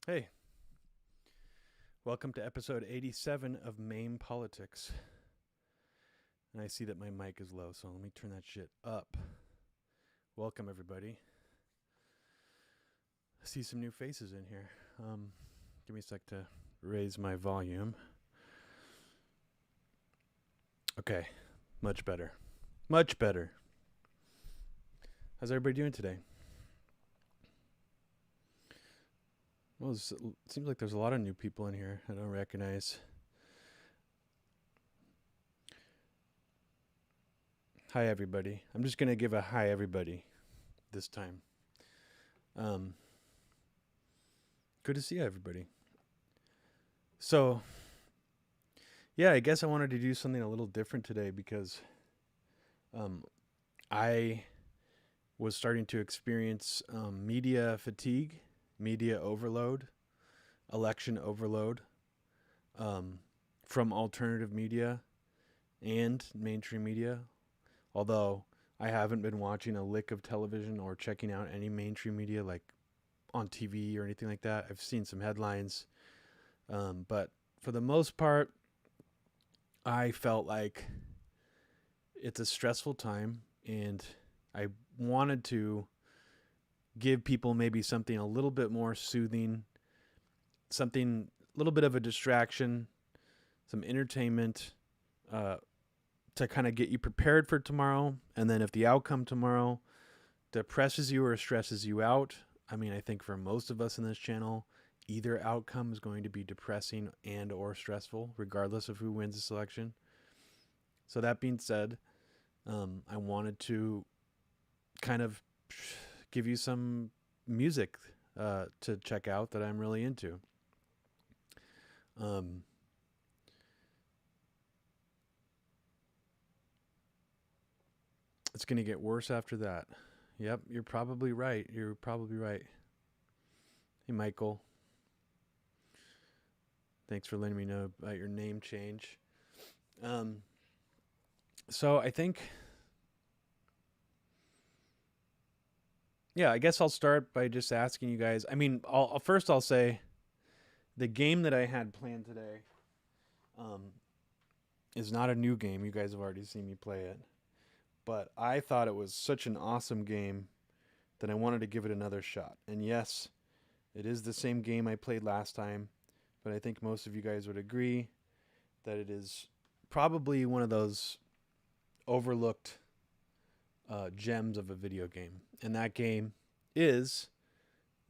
Hey, welcome to episode 87 of MAME Politics. And I see that my mic is low, so let me turn that shit up. Welcome, everybody. I see some new faces in here. Give me a sec to raise my volume. Okay, much better. Much better. How's everybody doing today? Well, it seems like there's a lot of new people in here I don't recognize. Hi, everybody. I'm just going to give a hi, everybody, this time. Good to see everybody. So, yeah, I guess I wanted to do something a little different today because I was starting to experience media fatigue, media overload, election overload from alternative media and mainstream media. Although I haven't been watching a lick of television or checking out any mainstream media like on TV or anything like that. I've seen some headlines. But for the most part, I felt like it's a stressful time and I wanted to give people maybe something a little bit more soothing, something a little bit of a distraction, some entertainment, to kind of get you prepared for tomorrow. And then if the outcome tomorrow depresses you or stresses you out, I mean, I think for most of us in this channel, either outcome is going to be depressing and or stressful, regardless of who wins the selection. So that being said, I wanted to kind of give you some music to check out that I'm really into. It's going to get worse after that. Yep, you're probably right. You're probably right. Hey, Michael. Thanks for letting me know about your name change. So I think, yeah, I guess I'll start by just asking you guys. I mean, I'll say the game that I had planned today is not a new game. You guys have already seen me play it. But I thought it was such an awesome game that I wanted to give it another shot. And yes, it is the same game I played last time, but I think most of you guys would agree that it is probably one of those overlooked gems of a video game. And that game is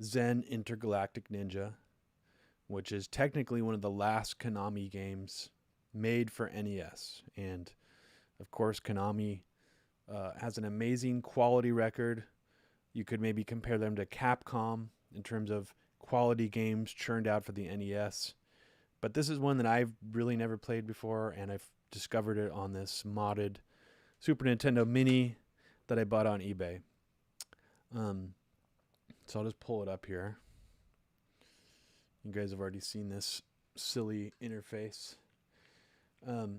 Zen Intergalactic Ninja, which is technically one of the last Konami games made for NES. And of course, Konami has an amazing quality record. You could maybe compare them to Capcom in terms of quality games churned out for the NES. But this is one that I've really never played before, and I've discovered it on this modded Super Nintendo Mini that I bought on eBay. So I'll just pull it up here. You guys have already seen this silly interface. So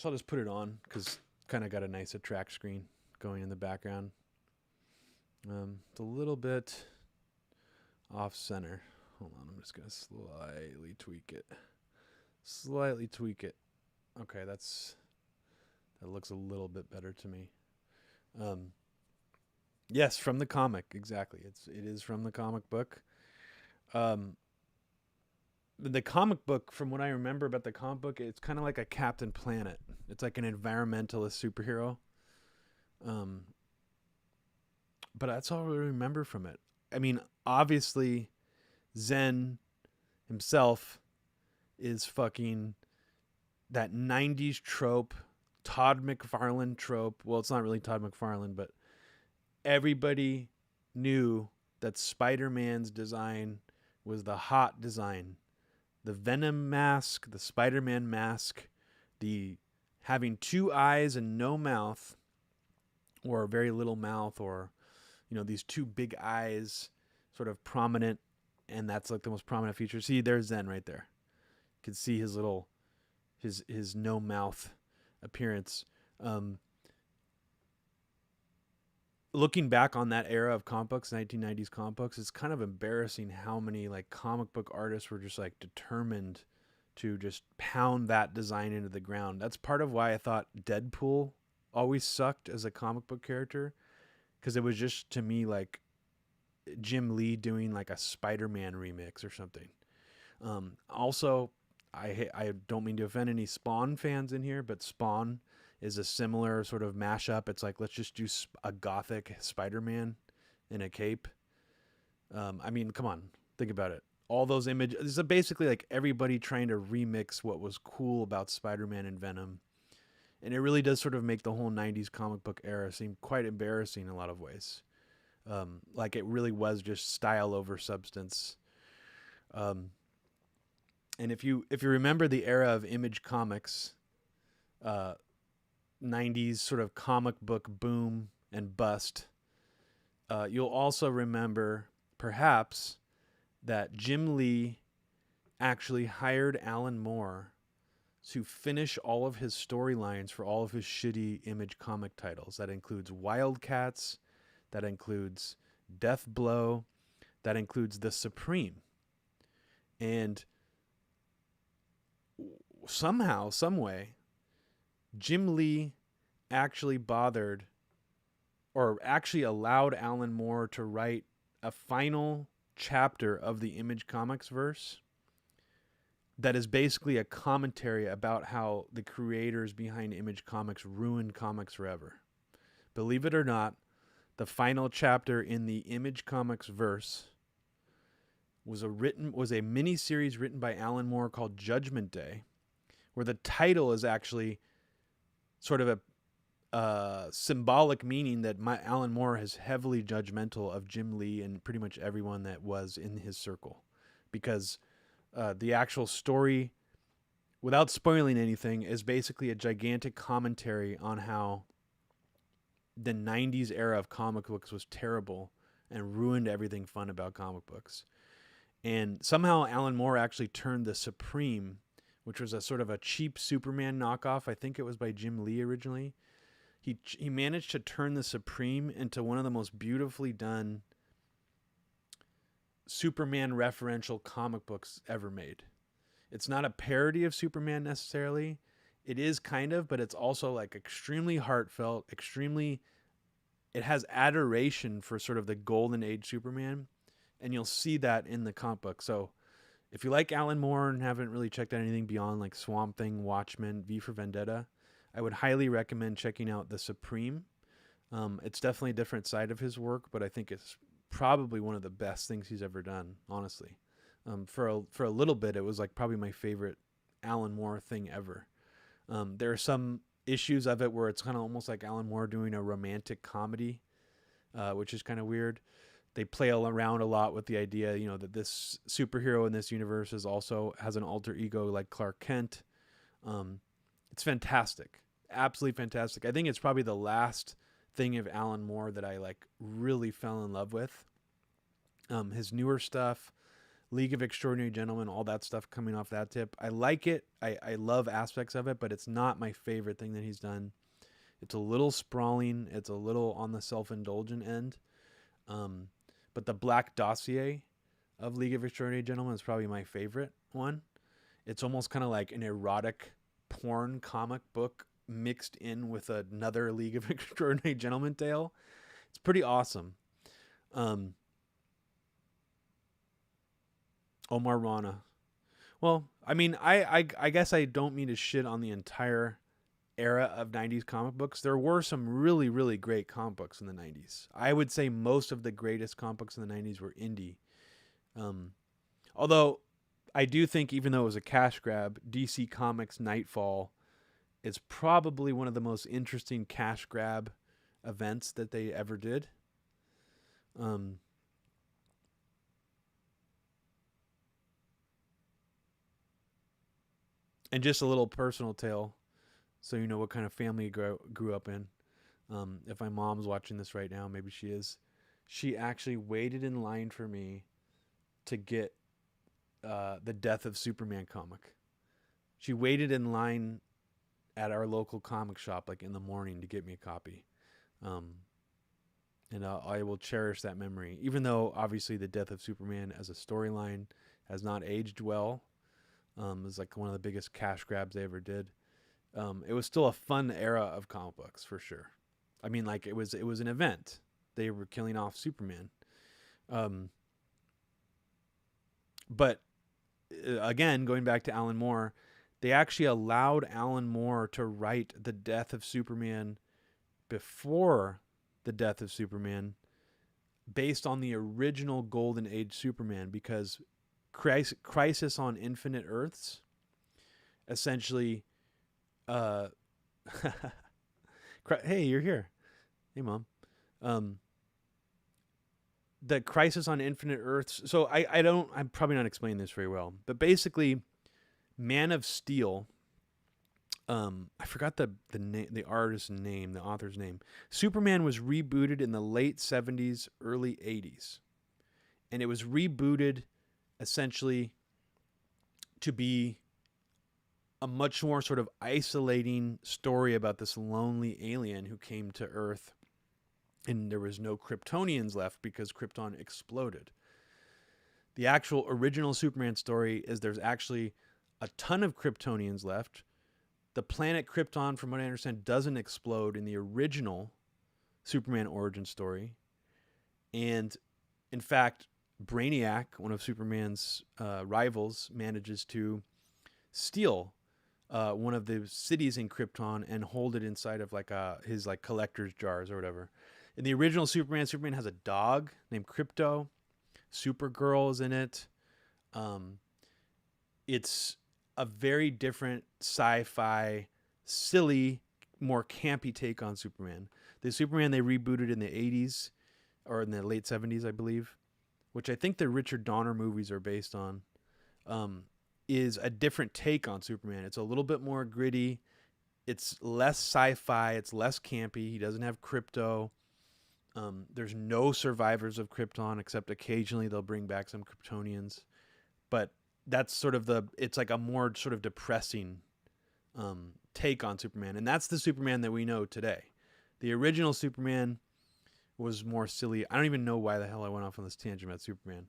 I'll just put it on because kind of got a nice attract screen going in the background. It's a little bit off center. Hold on, I'm just going to slightly tweak it. Okay, that looks a little bit better to me. Yes, from the comic, exactly. It is from the comic book. The comic book, from what I remember about the comic book, it's kind of like a Captain Planet. It's like an environmentalist superhero. But that's all I remember from it. I mean, obviously, Zen himself is fucking that 90s trope, Todd McFarlane trope. Well, it's not really Todd McFarlane, but everybody knew that Spider-Man's design was the hot design. The Venom mask, the Spider-Man mask, the having two eyes and no mouth, or very little mouth, or these two big eyes sort of prominent, and that's like the most prominent feature. See, there's Zen right there. You can see his little his no mouth appearance. looking back on that era of comic books, 1990s comic books, it's kind of embarrassing how many like comic book artists were just like determined to just pound that design into the ground. That's part of why I thought Deadpool always sucked as a comic book character, because it was just to me like Jim Lee doing like a Spider-Man remix or something. Also, I don't mean to offend any Spawn fans in here, but Spawn is a similar sort of mashup. It's like, let's just do a gothic Spider-Man in a cape. I mean, come on, think about it. All those images. This is basically like everybody trying to remix what was cool about Spider-Man and Venom. And it really does sort of make the whole 90s comic book era seem quite embarrassing in a lot of ways. Like it really was just style over substance. And if you remember the era of Image Comics, 90s sort of comic book boom and bust, you'll also remember perhaps that Jim Lee actually hired Alan Moore to finish all of his storylines for all of his shitty Image comic titles. That includes Wildcats, that includes Death Blow, that includes The Supreme. And somehow, some way, Jim Lee actually bothered or actually allowed Alan Moore to write a final chapter of the Image Comics verse that is basically a commentary about how the creators behind Image Comics ruined comics forever. Believe it or not, the final chapter in the Image Comics verse was a mini-series written by Alan Moore called Judgment Day, where the title is actually sort of a symbolic meaning that Alan Moore is heavily judgmental of Jim Lee and pretty much everyone that was in his circle, because the actual story, without spoiling anything, is basically a gigantic commentary on how the 90s era of comic books was terrible and ruined everything fun about comic books. And somehow Alan Moore actually turned The Supreme, which was a sort of a cheap Superman knockoff. I think it was by Jim Lee originally. He managed to turn The Supreme into one of the most beautifully done Superman referential comic books ever made. It's not a parody of Superman necessarily. It is kind of, but it's also like extremely heartfelt, it has adoration for sort of the golden age Superman, and you'll see that in the comic book. So if you like Alan Moore and haven't really checked out anything beyond like Swamp Thing, Watchmen, V for Vendetta, I would highly recommend checking out The Supreme. It's definitely a different side of his work, but I think it's probably one of the best things he's ever done, honestly. For a little bit, it was like probably my favorite Alan Moore thing ever. There are some issues of it where it's kind of almost like Alan Moore doing a romantic comedy, which is kind of weird. They play around a lot with the idea, that this superhero in this universe has an alter ego like Clark Kent. It's fantastic, absolutely fantastic. I think it's probably the last thing of Alan Moore that I like really fell in love with. His newer stuff, League of Extraordinary Gentlemen, all that stuff coming off that tip. I like it. I love aspects of it, but it's not my favorite thing that he's done. It's a little sprawling. It's a little on the self-indulgent end. But the Black Dossier of League of Extraordinary Gentlemen is probably my favorite one. It's almost kind of like an erotic porn comic book mixed in with another League of Extraordinary Gentlemen tale. It's pretty awesome. Omar Rana. Well, I mean, I guess I don't mean to shit on the entire era of 90s comic books. There were some really, really great comic books in the 90s. I would say most of the greatest comic books in the 90s were indie. Although I do think, even though it was a cash grab, DC Comics Nightfall is probably one of the most interesting cash grab events that they ever did. And just a little personal tale, so you know what kind of family I grew up in. If my mom's watching this right now, maybe she is. She actually waited in line for me to get the Death of Superman comic. She waited in line at our local comic shop like in the morning to get me a copy. And I will cherish that memory, even though obviously the death of Superman as a storyline has not aged well. It was like one of the biggest cash grabs they ever did. It was still a fun era of comic books for sure. I mean, like it was an event. They were killing off Superman. But again, going back to Alan Moore, they actually allowed Alan Moore to write the death of Superman before the death of Superman based on the original Golden Age Superman, because Crisis on Infinite Earths essentially hey, you're here. Hey, Mom. The Crisis on Infinite Earths. So I'm probably not explaining this very well, but basically Man of Steel, I forgot the artist's name, the author's name. Superman was rebooted in the late 70s, early 80s. And it was rebooted essentially to be a much more sort of isolating story about this lonely alien who came to Earth, and there was no Kryptonians left because Krypton exploded. The actual original Superman story is there's actually a ton of Kryptonians left. The planet Krypton, from what I understand, doesn't explode in the original Superman origin story. And in fact, Brainiac, one of Superman's rivals, manages to steal one of the cities in Krypton and hold it inside of like his like collector's jars or whatever. In the original Superman, Superman has a dog named Krypto. Supergirl is in it. It's a very different sci-fi, silly, more campy take on Superman. The Superman they rebooted in the 80s or in the late 70s, I believe, which I think the Richard Donner movies are based on, is a different take on Superman. It's a little bit more gritty. It's less sci-fi. It's less campy. He doesn't have Krypto. There's no survivors of Krypton, except occasionally they'll bring back some Kryptonians. But that's sort of it's like a more sort of depressing take on Superman. And that's the Superman that we know today. The original Superman was more silly. I don't even know why the hell I went off on this tangent about Superman.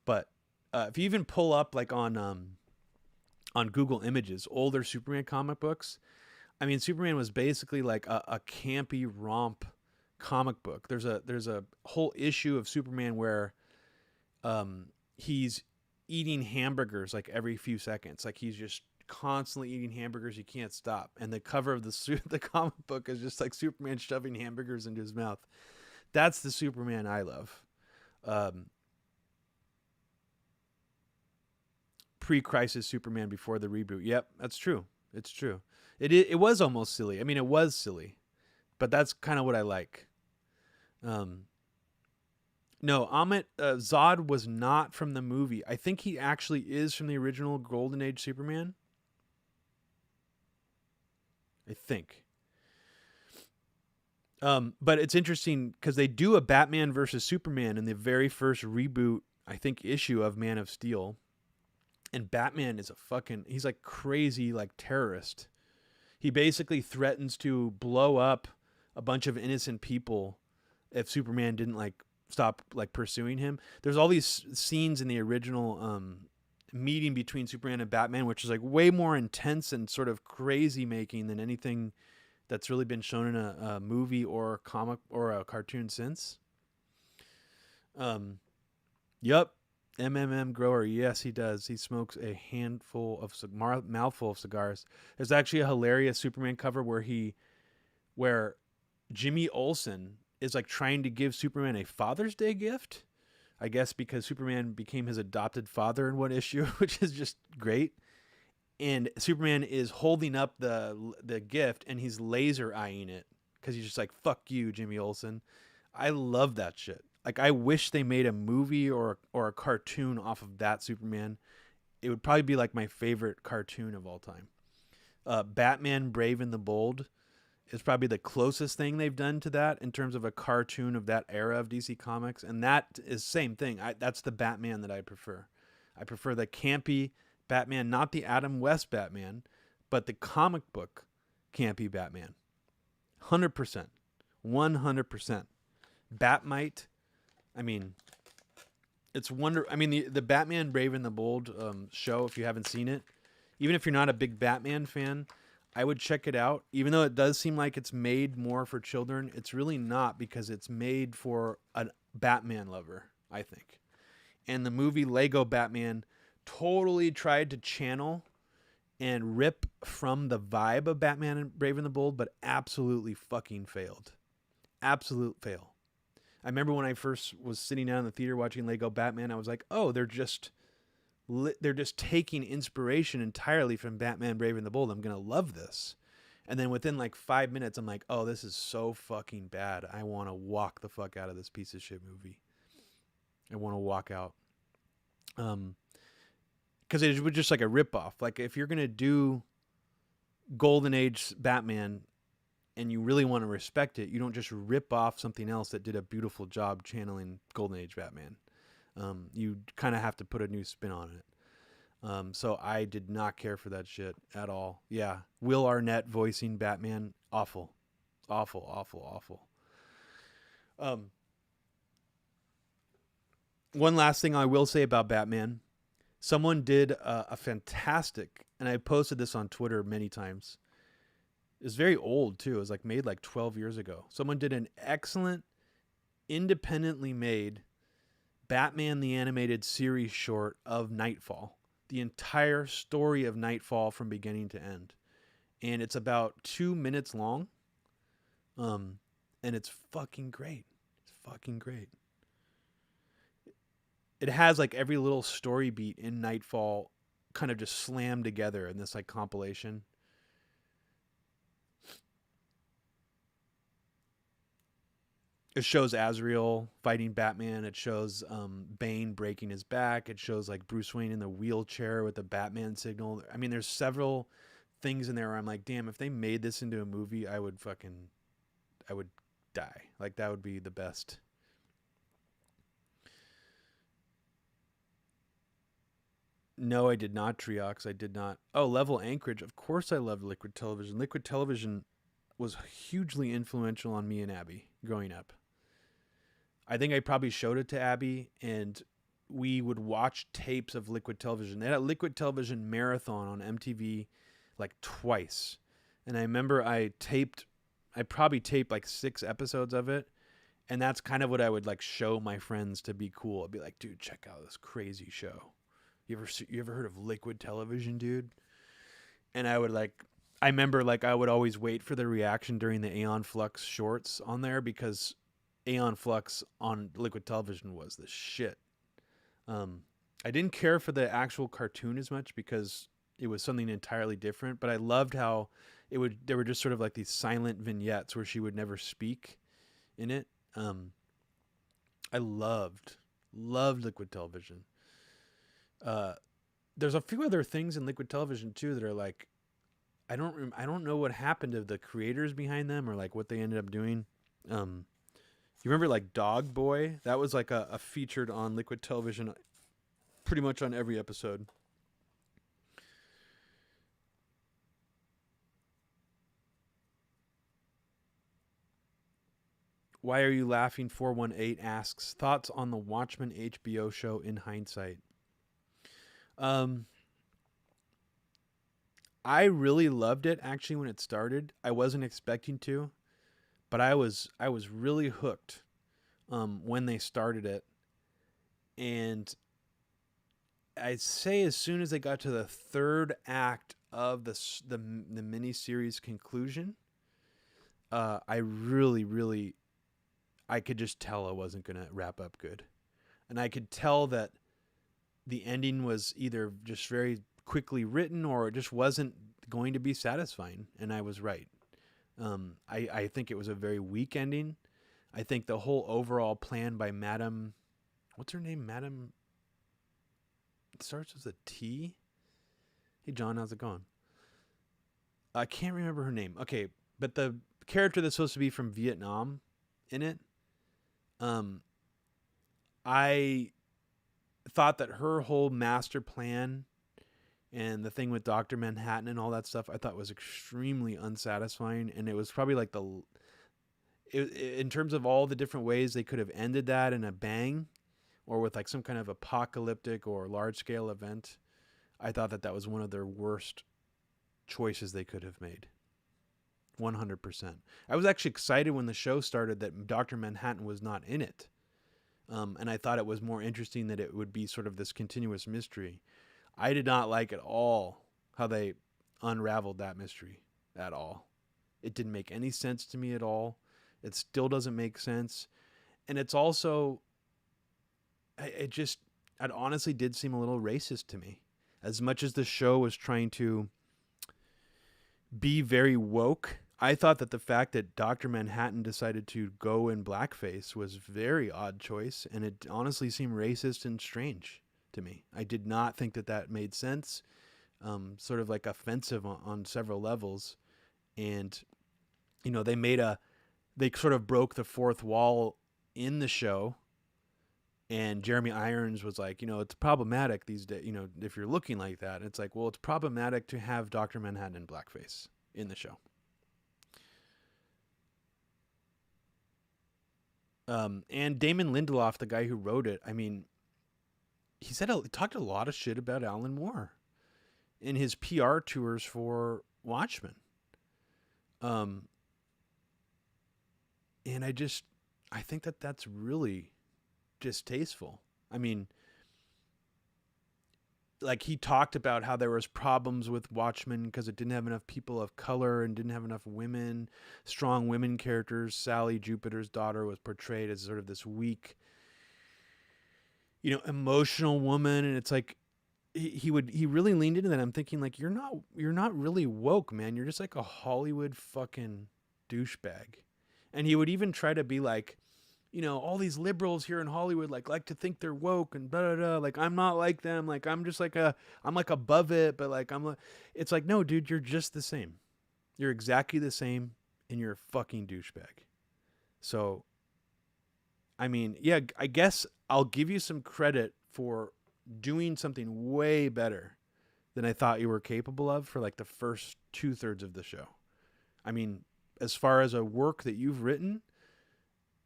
But if you even pull up like on Google Images, older Superman comic books, I mean, Superman was basically like a campy romp comic book. There's a whole issue of Superman where he's eating hamburgers like every few seconds. Like he's just constantly eating hamburgers. He can't stop. And the cover of the comic book is just like Superman shoving hamburgers into his mouth. That's the Superman I love. Pre-Crisis Superman before the reboot. Yep, that's true. It's true. It was almost silly. I mean, it was silly, but that's kind of what I like. No, Zod was not from the movie. I think he actually is from the original Golden Age Superman. I think. But it's interesting because they do a Batman versus Superman in the very first reboot, I think, issue of Man of Steel. And Batman is he's like crazy, like terrorist. He basically threatens to blow up a bunch of innocent people if Superman didn't like stop like pursuing him. There's all these scenes in the original meeting between Superman and Batman, which is like way more intense and sort of crazy making than anything that's really been shown in a movie or a comic or a cartoon since. Yep. MMM grower. Yes, he does. He smokes a mouthful of cigars. There's actually a hilarious Superman cover where Jimmy Olsen is like trying to give Superman a Father's Day gift. I guess because Superman became his adopted father in one issue, which is just great. And Superman is holding up the gift and he's laser eyeing it because he's just like, fuck you, Jimmy Olsen. I love that shit. Like, I wish they made a movie or a cartoon off of that Superman. It would probably be like my favorite cartoon of all time. Batman Brave and the Bold is probably the closest thing they've done to that in terms of a cartoon of that era of DC Comics. And that is same thing. That's the Batman that I prefer. I prefer the campy Batman, not the Adam West Batman, but the comic book campy Batman. 100%. 100%. Batmite. I mean, it's wonder. I mean, the Batman Brave and the Bold show. If you haven't seen it, even if you're not a big Batman fan, I would check it out. Even though it does seem like it's made more for children, it's really not, because it's made for a Batman lover, I think. And the movie Lego Batman totally tried to channel and rip from the vibe of Batman and Brave and the Bold, but absolutely fucking failed. Absolute fail. I remember when I first was sitting down in the theater watching Lego Batman, I was like, oh, they're just taking inspiration entirely from Batman Brave and the Bold. I'm going to love this. And then within like 5 minutes, I'm like, oh, this is so fucking bad. I want to walk the fuck out of this piece of shit movie. I want to walk out. Because it was just like a ripoff. Like, if you're going to do Golden Age Batman and you really want to respect it, you don't just rip off something else that did a beautiful job channeling Golden Age Batman. You kind of have to put a new spin on it. So I did not care for that shit at all. Yeah. Will Arnett voicing Batman. Awful. Awful, awful, awful. One last thing I will say about Batman. Someone did a fantastic, and I posted this on Twitter many times. It's very old too. It was like made like 12 years ago. Someone did an excellent, independently made Batman the Animated Series short of Nightfall. The entire story of Nightfall from beginning to end. And it's about 2 minutes long. And it's fucking great. It's fucking great. It has like every little story beat in Nightfall kind of just slammed together in this like compilation. It shows Azrael fighting Batman. It shows Bane breaking his back. It shows like Bruce Wayne in the wheelchair with the Batman signal. I mean, there's several things in there where I'm like, damn, if they made this into a movie, I would die. Like, that would be the best. No, I did not, Triox. I did not. Oh, Level Anchorage. Of course I loved Liquid Television. Liquid Television was hugely influential on me and Abby growing up. I think I probably showed it to Abby, and we would watch tapes of Liquid Television. They had a Liquid Television marathon on MTV like twice. And I remember I probably taped like 6 episodes of it. And that's kind of what I would like show my friends to be cool. I'd be like, dude, check out this crazy show. You ever heard of Liquid Television, dude? And I remember like I would always wait for the reaction during the Aeon Flux shorts on there, because Aeon Flux on Liquid Television was the shit. I didn't care for the actual cartoon as much because it was something entirely different, but I loved how there were just sort of like these silent vignettes where she would never speak in it. I loved Liquid Television. There's a few other things in Liquid Television too that are like, I don't know what happened to the creators behind them, or like what they ended up doing. You remember like Dog Boy? That was like a featured on Liquid Television pretty much on every episode. Why Are You Laughing 418 asks, thoughts on the Watchmen HBO show in hindsight. I really loved it actually when it started. I wasn't expecting to, but I was really hooked when they started it. And I'd say as soon as they got to the third act of the miniseries conclusion, I really I could just tell it wasn't going to wrap up good. And I could tell that the ending was either just very quickly written or it just wasn't going to be satisfying. And I was right. I think it was a very weak ending. I think the whole overall plan by Madam, what's her name? Madam, it starts with a T. Hey, John, how's it going? I can't remember her name. Okay, but the character that's supposed to be from Vietnam in it, I thought that her whole master plan and the thing with Dr. Manhattan and all that stuff, I thought was extremely unsatisfying. And it was probably like in terms of all the different ways they could have ended that in a bang, or with like some kind of apocalyptic or large scale event, I thought that was one of their worst choices they could have made. 100%. I was actually excited when the show started that Dr. Manhattan was not in it. And I thought it was more interesting that it would be sort of this continuous mystery. I did not like at all how they unraveled that mystery at all. It didn't make any sense to me at all. It still doesn't make sense. And it's also, it honestly did seem a little racist to me. As much as the show was trying to be very woke, I thought that the fact that Dr. Manhattan decided to go in blackface was a very odd choice, and it honestly seemed racist and strange to me. I did not think that made sense, sort of like offensive on several levels. And, they sort of broke the fourth wall in the show. And Jeremy Irons was like, it's problematic these days, if you're looking like that. And it's like, well, it's problematic to have Dr. Manhattan in blackface in the show. And Damon Lindelof, the guy who wrote it, I mean, he talked a lot of shit about Alan Moore in his PR tours for Watchmen. And I think that's really distasteful. I mean, like, he talked about how there was problems with Watchmen because it didn't have enough people of color and didn't have enough strong women characters. Sally, Jupiter's daughter, was portrayed as sort of this weak, emotional woman. And it's like, he really leaned into that. I'm thinking, like, you're not really woke, man. You're just like a Hollywood fucking douchebag. And he would even try to be like, all these liberals here in Hollywood like to think they're woke and blah, blah, blah. Like, I'm not like them. Like, I'm just like I'm like above it, but like it's like, no, dude, you're just the same. You're exactly the same, and you're a fucking douchebag. So, I mean, yeah, I guess I'll give you some credit for doing something way better than I thought you were capable of for like the first 2/3 of the show. I mean, as far as a work that you've written,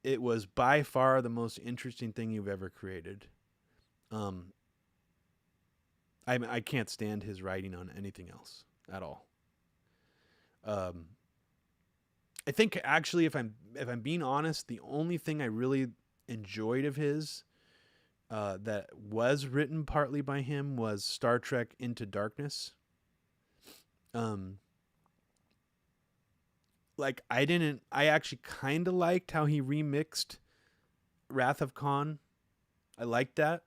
it was by far the most interesting thing you've ever created. I can't stand his writing on anything else at all. I think actually, if I'm being honest, the only thing I really enjoyed of his that was written partly by him was Star Trek Into Darkness. Like, I actually kind of liked how he remixed Wrath of Khan. I liked that,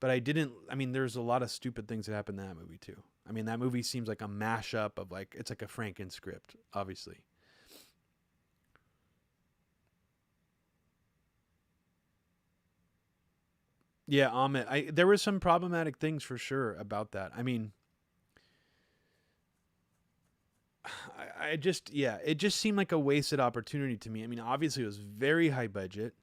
but there's a lot of stupid things that happen in that movie too. I mean, that movie seems like a mashup of it's like a Franken script, obviously. Yeah, Amit, there were some problematic things for sure about that. I mean, it just seemed like a wasted opportunity to me. I mean, obviously it was very high budget,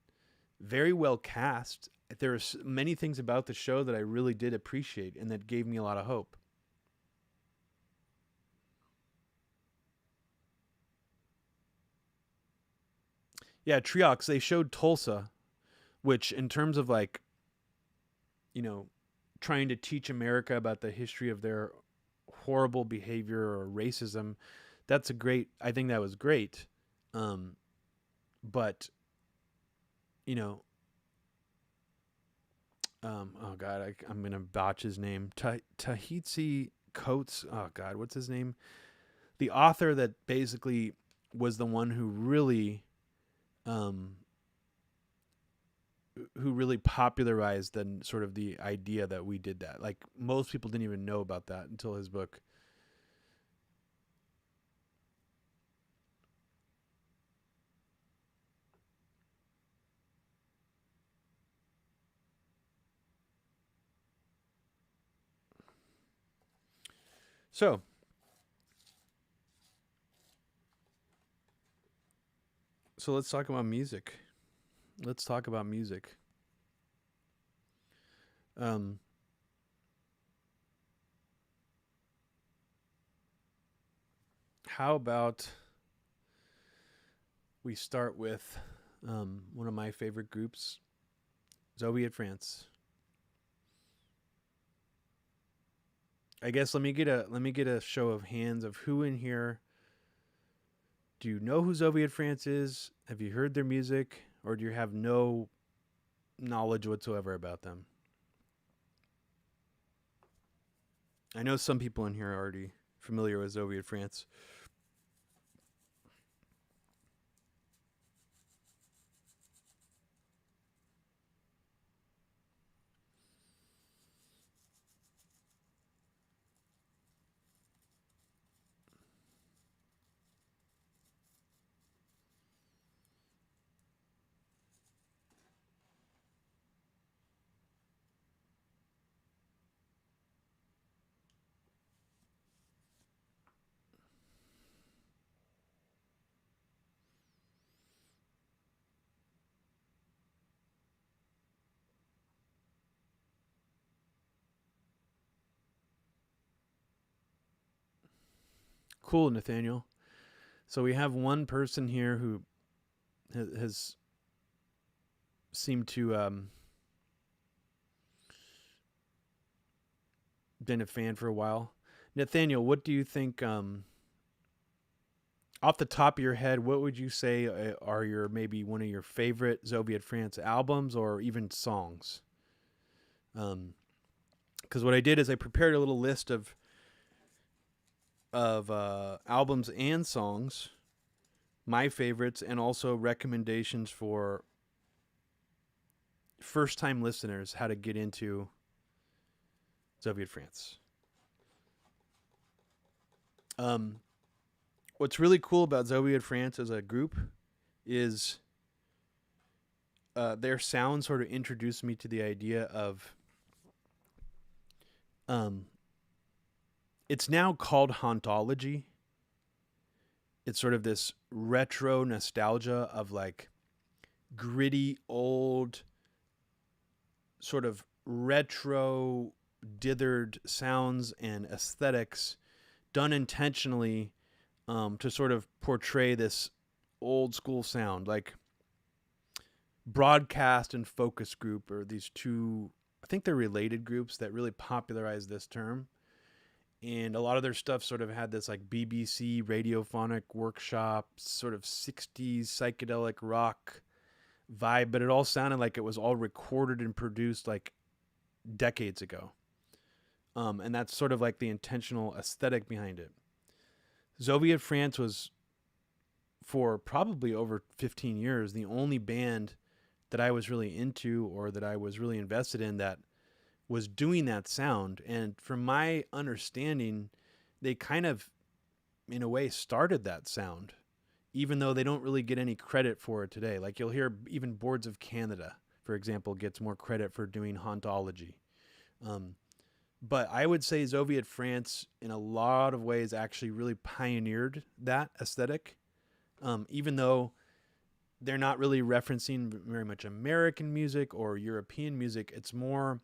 very well cast. There were many things about the show that I really did appreciate and that gave me a lot of hope. Yeah, Triox, they showed Tulsa, which in terms of like, trying to teach America about the history of their horrible behavior or racism, I think that was great. But, oh God, I'm going to botch his name. Tahiti Coates. Oh God, what's his name? The author that basically was the one who really, popularized the sort of the idea that we did that. Like, most people didn't even know about that until his book. So, let's talk about music. Let's talk about music. Um, how about we start with one of my favorite groups, Zoviet France. I guess let me get a show of hands of who in here do you know who Zoviet France is? Have you heard their music, or do you have no knowledge whatsoever about them? I know some people in here are already familiar with Zoviet France. Cool, Nathaniel. So we have one person here who has seemed to been a fan for a while. Nathaniel, what do you think? Off the top of your head, what would you say are your maybe one of your favorite Zoviet France albums or even songs? Because what I did is I prepared a little list of albums and songs, my favorites, and also recommendations for first time listeners how to get into Zoviet France. Um, what's really cool about Zoviet France as a group is their sound sort of introduced me to the idea of um, it's now called hauntology. It's sort of this retro nostalgia of like gritty old sort of retro dithered sounds and aesthetics done intentionally to sort of portray this old school sound. Like Broadcast and Focus Group are these two, I think they're related groups that really popularized this term. And a lot of their stuff sort of had this like BBC radiophonic workshop, sort of 60s psychedelic rock vibe, but it all sounded like it was all recorded and produced like decades ago. And that's sort of like the intentional aesthetic behind it. Zoviet France was, for probably over 15 years, the only band that I was really into or that I was really invested in that was doing that sound. And from my understanding, they kind of, in a way, started that sound, even though they don't really get any credit for it today. Like you'll hear even Boards of Canada, for example, gets more credit for doing hauntology. But I would say Zoviet France, in a lot of ways, actually really pioneered that aesthetic, even though they're not really referencing very much American music or European music. It's more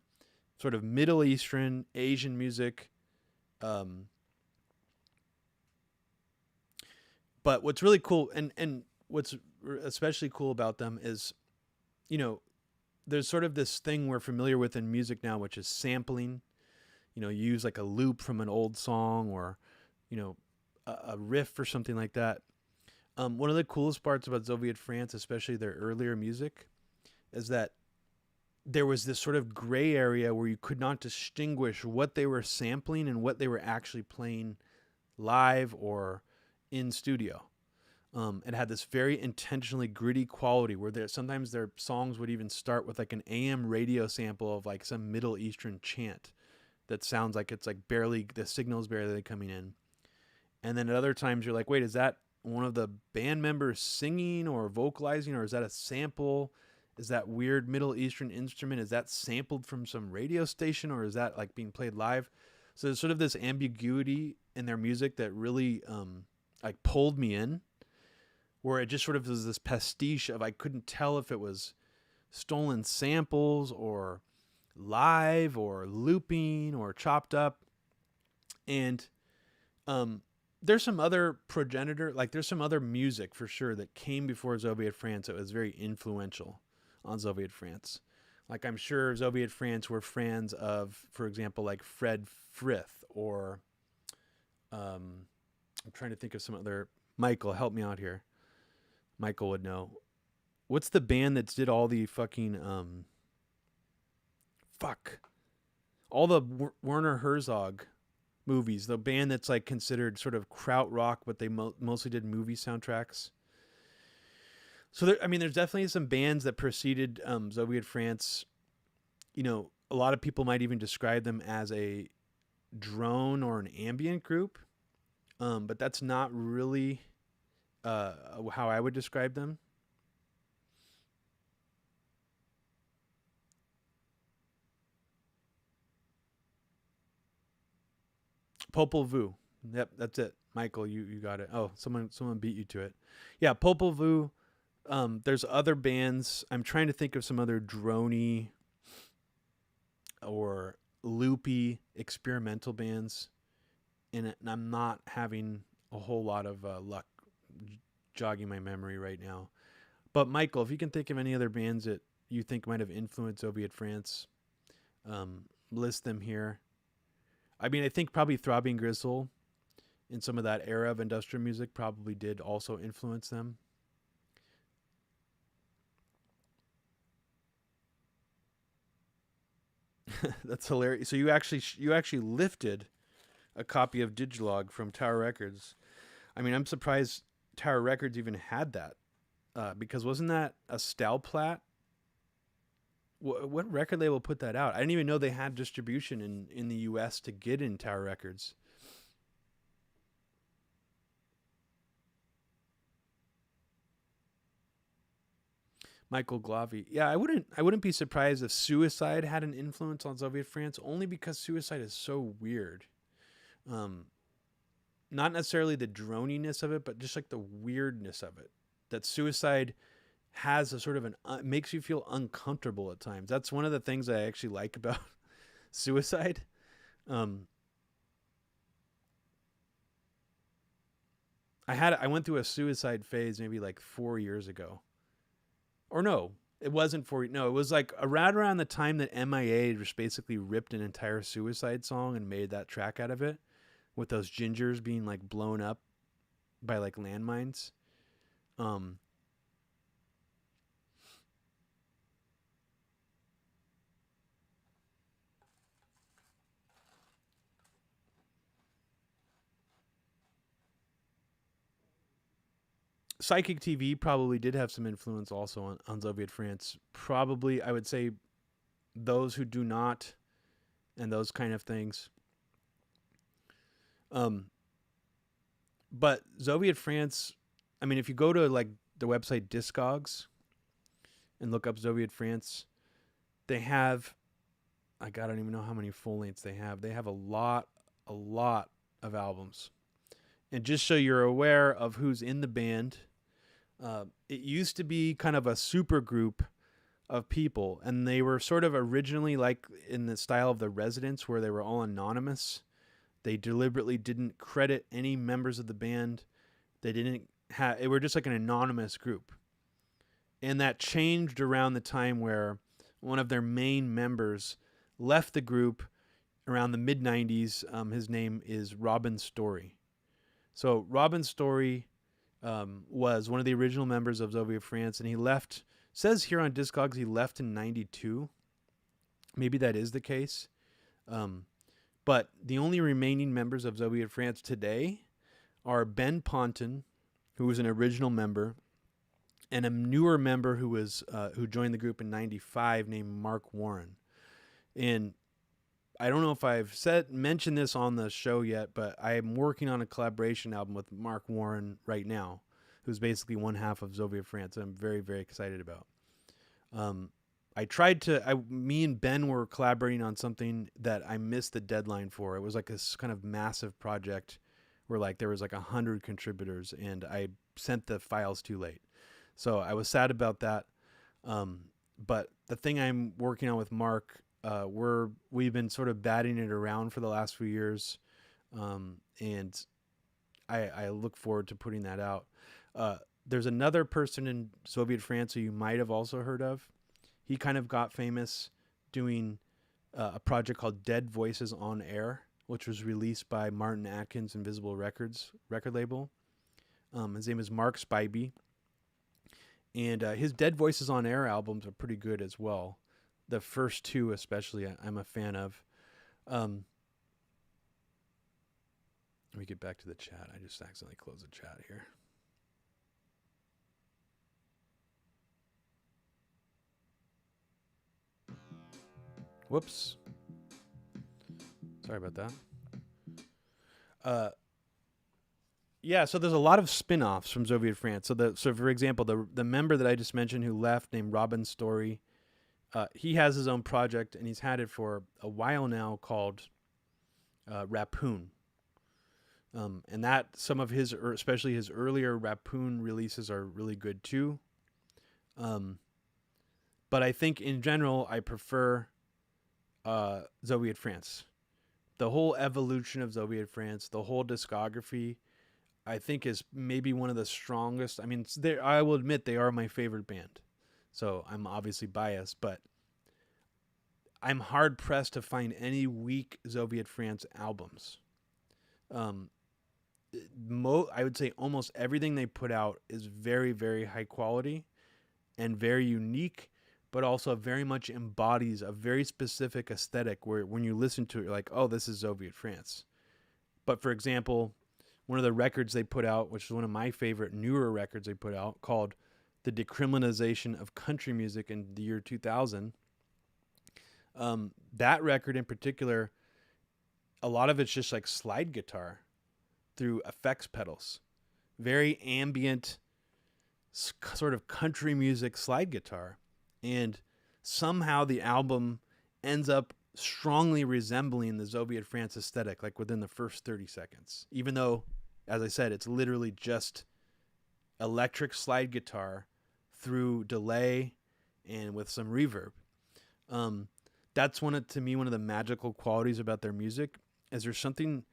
sort of Middle Eastern, Asian music. But what's really cool, and what's especially cool about them is, you know, there's sort of this thing we're familiar with in music now, which is sampling. You know, you use like a loop from an old song or, you know, a riff or something like that. One of the coolest parts about Zoviet France, especially their earlier music, is that there was this sort of gray area where you could not distinguish what they were sampling and what they were actually playing live or in studio. It had this very intentionally gritty quality where sometimes their songs would even start with like an AM radio sample of like some Middle Eastern chant that sounds like it's like barely, the signal's barely coming in. And then at other times you're like, wait, is that one of the band members singing or vocalizing, or is that a sample? Is that weird Middle Eastern instrument, is that sampled from some radio station, or is that like being played live? So there's sort of this ambiguity in their music that really like pulled me in, where it just sort of was this pastiche of, I couldn't tell if it was stolen samples or live or looping or chopped up. And there's some other progenitor, like there's some other music for sure that came before Zoviet France that was very influential on Zoviet France. Like I'm sure Zoviet France were fans of, for example, like Fred Frith or I'm trying to think of some other. Michael, help me out here. Michael would know. What's the band that did all the fucking fuck all the Werner Herzog movies? The band that's like considered sort of krautrock, but they mostly did movie soundtracks. So there, I mean, there's definitely some bands that preceded Zoviet France. You know, a lot of people might even describe them as a drone or an ambient group, but that's not really how I would describe them. Popol Vuh. Yep, that's it. Michael, you got it. Oh, someone beat you to it. Yeah, Popol Vuh. There's other bands. I'm trying to think of some other droney or loopy experimental bands, and I'm not having a whole lot of luck jogging my memory right now. But Michael, if you can think of any other bands that you think might have influenced Soviet France, list them here. I mean, I think probably Throbbing Gristle in some of that era of industrial music probably did also influence them. That's hilarious. So you actually lifted a copy of Digilog from Tower Records. I mean, I'm surprised Tower Records even had that because wasn't that a Stalplat? What record label put that out? I didn't even know they had distribution in the U.S. to get in Tower Records. Michael Glavi. Yeah, I wouldn't be surprised if Suicide had an influence on Soviet France only because Suicide is so weird. Um, Not necessarily the droniness of it, but just like the weirdness of it. That Suicide has a sort of an makes you feel uncomfortable at times. That's one of the things I actually like about Suicide. Um, I went through a Suicide phase maybe like 4 years ago, or no, it wasn't 4. No, it was like around the time that MIA just basically ripped an entire Suicide song and made that track out of it, with those gingers being like blown up by like landmines. Um, Psychic TV probably did have some influence also on Soviet France. Probably, I would say those who do not and those kind of things. Um, but Soviet France, I mean, if you go to like the website Discogs and look up Soviet France, they have, I don't even know how many full lengths they have. They have a lot of albums. And just so you're aware of who's in the band, it used to be kind of a super group of people, and they were sort of originally like in the style of the Residents, where they were all anonymous. They deliberately didn't credit any members of the band. They didn't have. It were just like an anonymous group, and that changed around the time where one of their main members left the group around the mid '90s. His name is Robin Story. So Robin Story was one of the original members of Zoviet France, and he left. Says here on Discogs he left in '92. Maybe that is the case. Um, but the only remaining members of Zoviet France today are Ben Ponton, who was an original member, and a newer member who joined the group in '95 named Mark Warren. And I don't know if I've mentioned this on the show yet, but I am working on a collaboration album with Mark Warren right now, who's basically one half of Zoviet France. I'm very, very excited about. Um, me and Ben were collaborating on something that I missed the deadline for. It was like this kind of massive project where like there was like 100 contributors, and I sent the files too late. So I was sad about that. But the thing I'm working on with Mark, we've been sort of batting it around for the last few years, and I look forward to putting that out. There's another person in Soviet France who you might have also heard of. He kind of got famous doing a project called Dead Voices on Air, which was released by Martin Atkins Invisible Records record label. His name is Mark Spivey. And his Dead Voices on Air albums are pretty good as well. The first two especially I'm a fan of. Let me get back to the chat. I just accidentally closed the chat here. Whoops. Sorry about that. Yeah, so there's a lot of spin-offs from Zoviet France. So for example, the member that I just mentioned who left, named Robin Story, he has his own project, and he's had it for a while now, called Rappoon. And that some of his, especially his earlier Rappoon releases, are really good too. But I think in general, I prefer Zoviet France. The whole evolution of Zoviet France, the whole discography, I think is maybe one of the strongest. I mean, I will admit they are my favorite band, so I'm obviously biased, but I'm hard pressed to find any weak Zoviet France albums. I would say almost everything they put out is very, very high quality and very unique, but also very much embodies a very specific aesthetic where when you listen to it, you're like, oh, this is Zoviet France. But for example, one of the records they put out, which is one of my favorite newer records they put out, called The Decriminalization of Country Music in the year 2000. That record in particular, a lot of it's just like slide guitar through effects pedals. Very ambient, sort of country music slide guitar. And somehow the album ends up strongly resembling the Zoviet France aesthetic, like within the first 30 seconds. Even though, as I said, it's literally just electric slide guitar through delay and with some reverb. That's to me, one of the magical qualities about their music, is there's something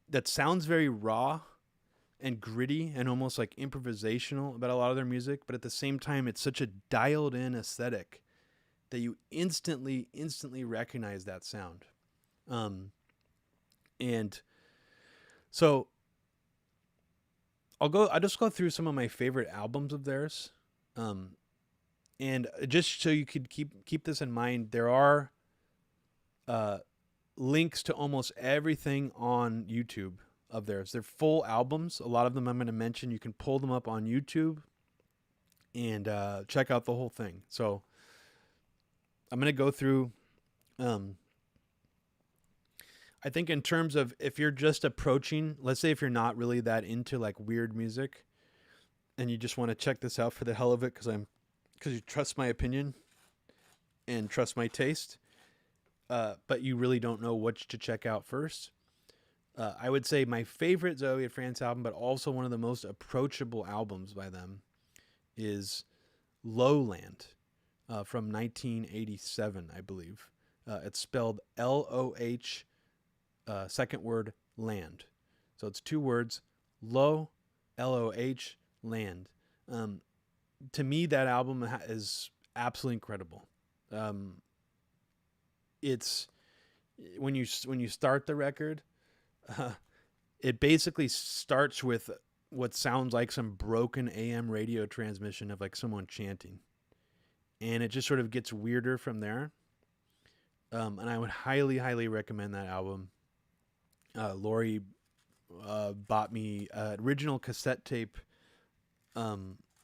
that sounds very raw and gritty and almost like improvisational about a lot of their music, but at the same time, it's such a dialed in aesthetic that you instantly recognize that sound. And so I'll just go through some of my favorite albums of theirs. And just so you could keep this in mind, there are links to almost everything on YouTube of theirs. They're full albums. A lot of them I'm going to mention. You can pull them up on YouTube and check out the whole thing. So I'm going to go through. I think in terms of if you're just approaching, let's say if you're not really that into like weird music and you just want to check this out for the hell of it because you trust my opinion and trust my taste, but you really don't know what to check out first. I would say my favorite Zoviet France album, but also one of the most approachable albums by them, is Lowland from 1987, I believe. It's spelled L-O-H, second word, land. So it's two words, low, L-O-H, land. To me, that album is absolutely incredible. It's when you start the record, it basically starts with what sounds like some broken AM radio transmission of like someone chanting, and it just sort of gets weirder from there. And I would highly recommend that album. Lori bought me an original cassette tape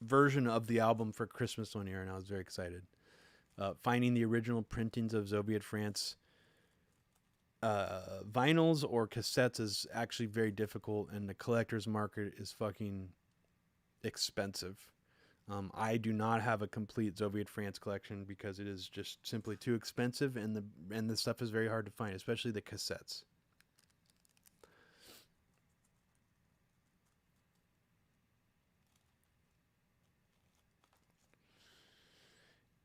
version of the album for Christmas one year, and I was very excited. Finding the original printings of Zoviet France vinyls or cassettes is actually very difficult, and the collector's market is fucking expensive. I do not have a complete Zoviet France collection because it is just simply too expensive, and the stuff is very hard to find, especially the cassettes.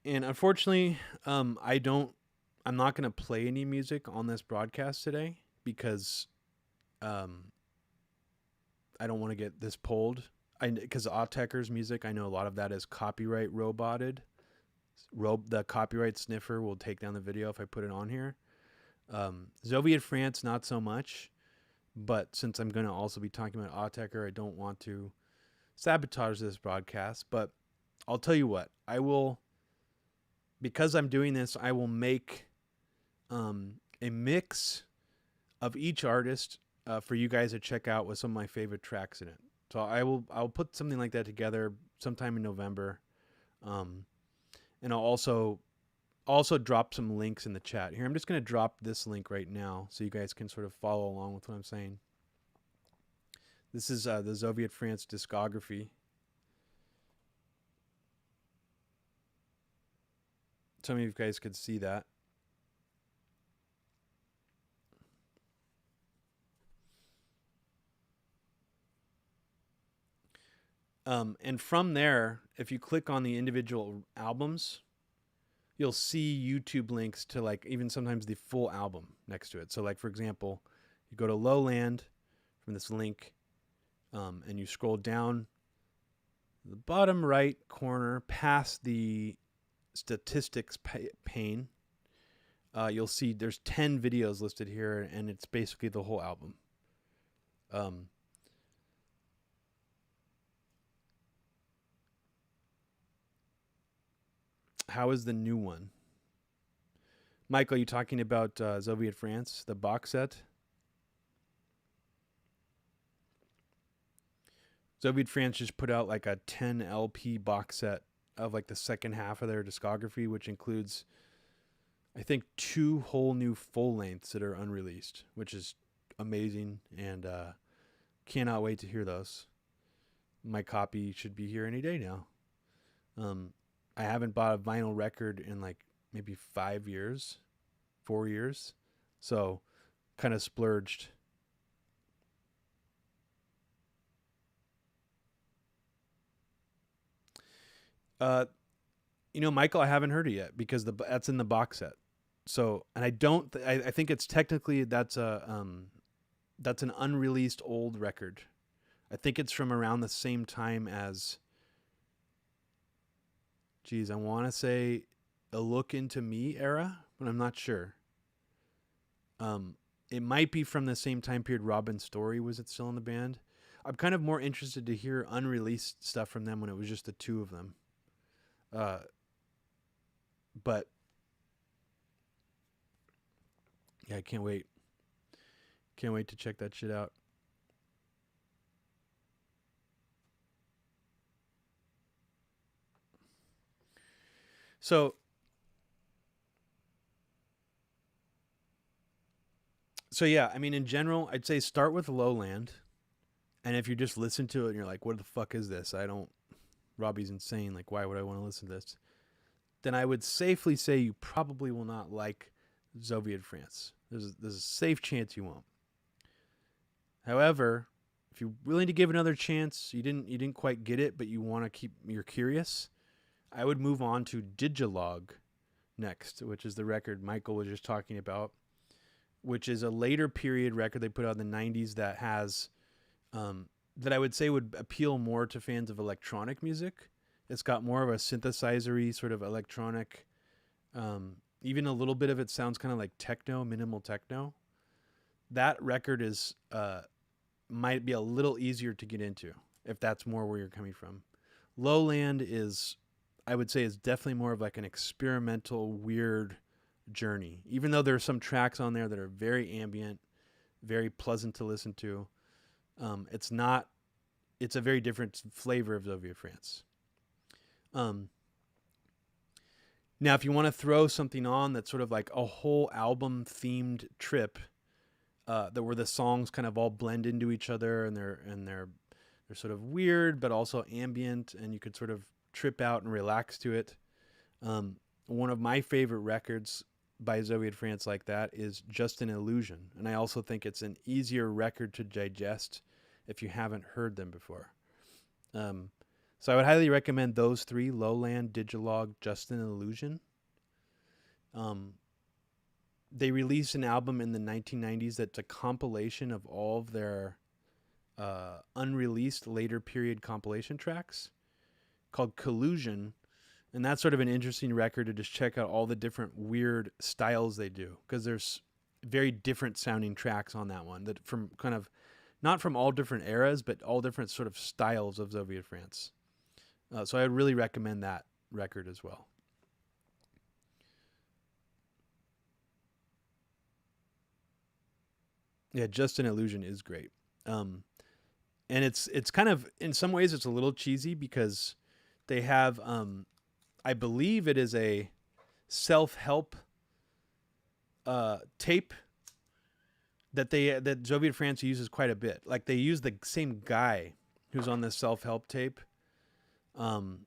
And unfortunately, I'm not going to play any music on this broadcast today because I don't want to get this pulled. Because Autechre's music, I know a lot of that is copyright roboted. The copyright sniffer will take down the video if I put it on here. Zoviet France, not so much. But since I'm going to also be talking about Autechre, I don't want to sabotage this broadcast. But I'll tell you what, I will, because I'm doing this, I will make a mix of each artist for you guys to check out with some of my favorite tracks in it. So I'll put something like that together sometime in November. And I'll also drop some links in the chat. Here, I'm just going to drop this link right now so you guys can sort of follow along with what I'm saying. This is the Zoviet France discography. Some of you guys could see that. And from there, if you click on the individual albums, you'll see YouTube links to like even sometimes the full album next to it. So like, for example, you go to Lowland from this link, and you scroll down the bottom right corner past the statistics pane. You'll see there's 10 videos listed here, and it's basically the whole album. How is the new one? Michael, are you talking about Zoviet France, the box set? Zoviet France just put out like a 10 LP box set of like the second half of their discography, which includes, I think, 2 whole new full lengths that are unreleased, which is amazing, and cannot wait to hear those. My copy should be here any day now. I haven't bought a vinyl record in like maybe 4 years. So kind of splurged. Michael, I haven't heard it yet because that's in the box set. So, and I think it's technically that's an unreleased old record. I think it's from around the same time as, I want to say a Look Into Me era, but I'm not sure. It might be from the same time period Robin Story was still in the band. I'm kind of more interested to hear unreleased stuff from them when it was just the 2 of them. But yeah, I can't wait. Can't wait to check that shit out. So yeah, I mean, in general, I'd say start with Lowland. And if you just listen to it and you're like, what the fuck is this? Robbie's insane. Like, why would I want to listen to this? Then I would safely say you probably will not like Zoviet France. There's a safe chance you won't. However, if you're willing to give another chance, you didn't quite get it, but you're curious, I would move on to Digilogue next, which is the record Michael was just talking about, which is a later period record they put out in the 90s that has, that I would say would appeal more to fans of electronic music. It's got more of a synthesizer-y sort of electronic, even a little bit of it sounds kind of like techno, minimal techno. That record might be a little easier to get into if that's more where you're coming from. Lowland I would say is definitely more of like an experimental, weird journey. Even though there are some tracks on there that are very ambient, very pleasant to listen to, it's a very different flavor of Zoviet France. Now, if you want to throw something on that's sort of like a whole album themed trip, where the songs kind of all blend into each other and they're sort of weird but also ambient, and you could sort of trip out and relax to it. One of my favorite records by Zoviet France like that is Just an Illusion, and I also think it's an easier record to digest if you haven't heard them before. So I would highly recommend those 3: Lowland, Digilogue, Just an Illusion. They released an album in the 1990s that's a compilation of all of their unreleased later period compilation tracks called Collusion. And that's sort of an interesting record to just check out all the different weird styles they do, because there's very different sounding tracks on that one that from kind of not from all different eras, but all different sort of styles of Zoviet France. So I would really recommend that record as well. Yeah, Just an Illusion is great. And it's kind of, in some ways it's a little cheesy because they have I believe it is a self-help tape that Zoviet France uses quite a bit. Like they use the same guy who's on this self-help tape. And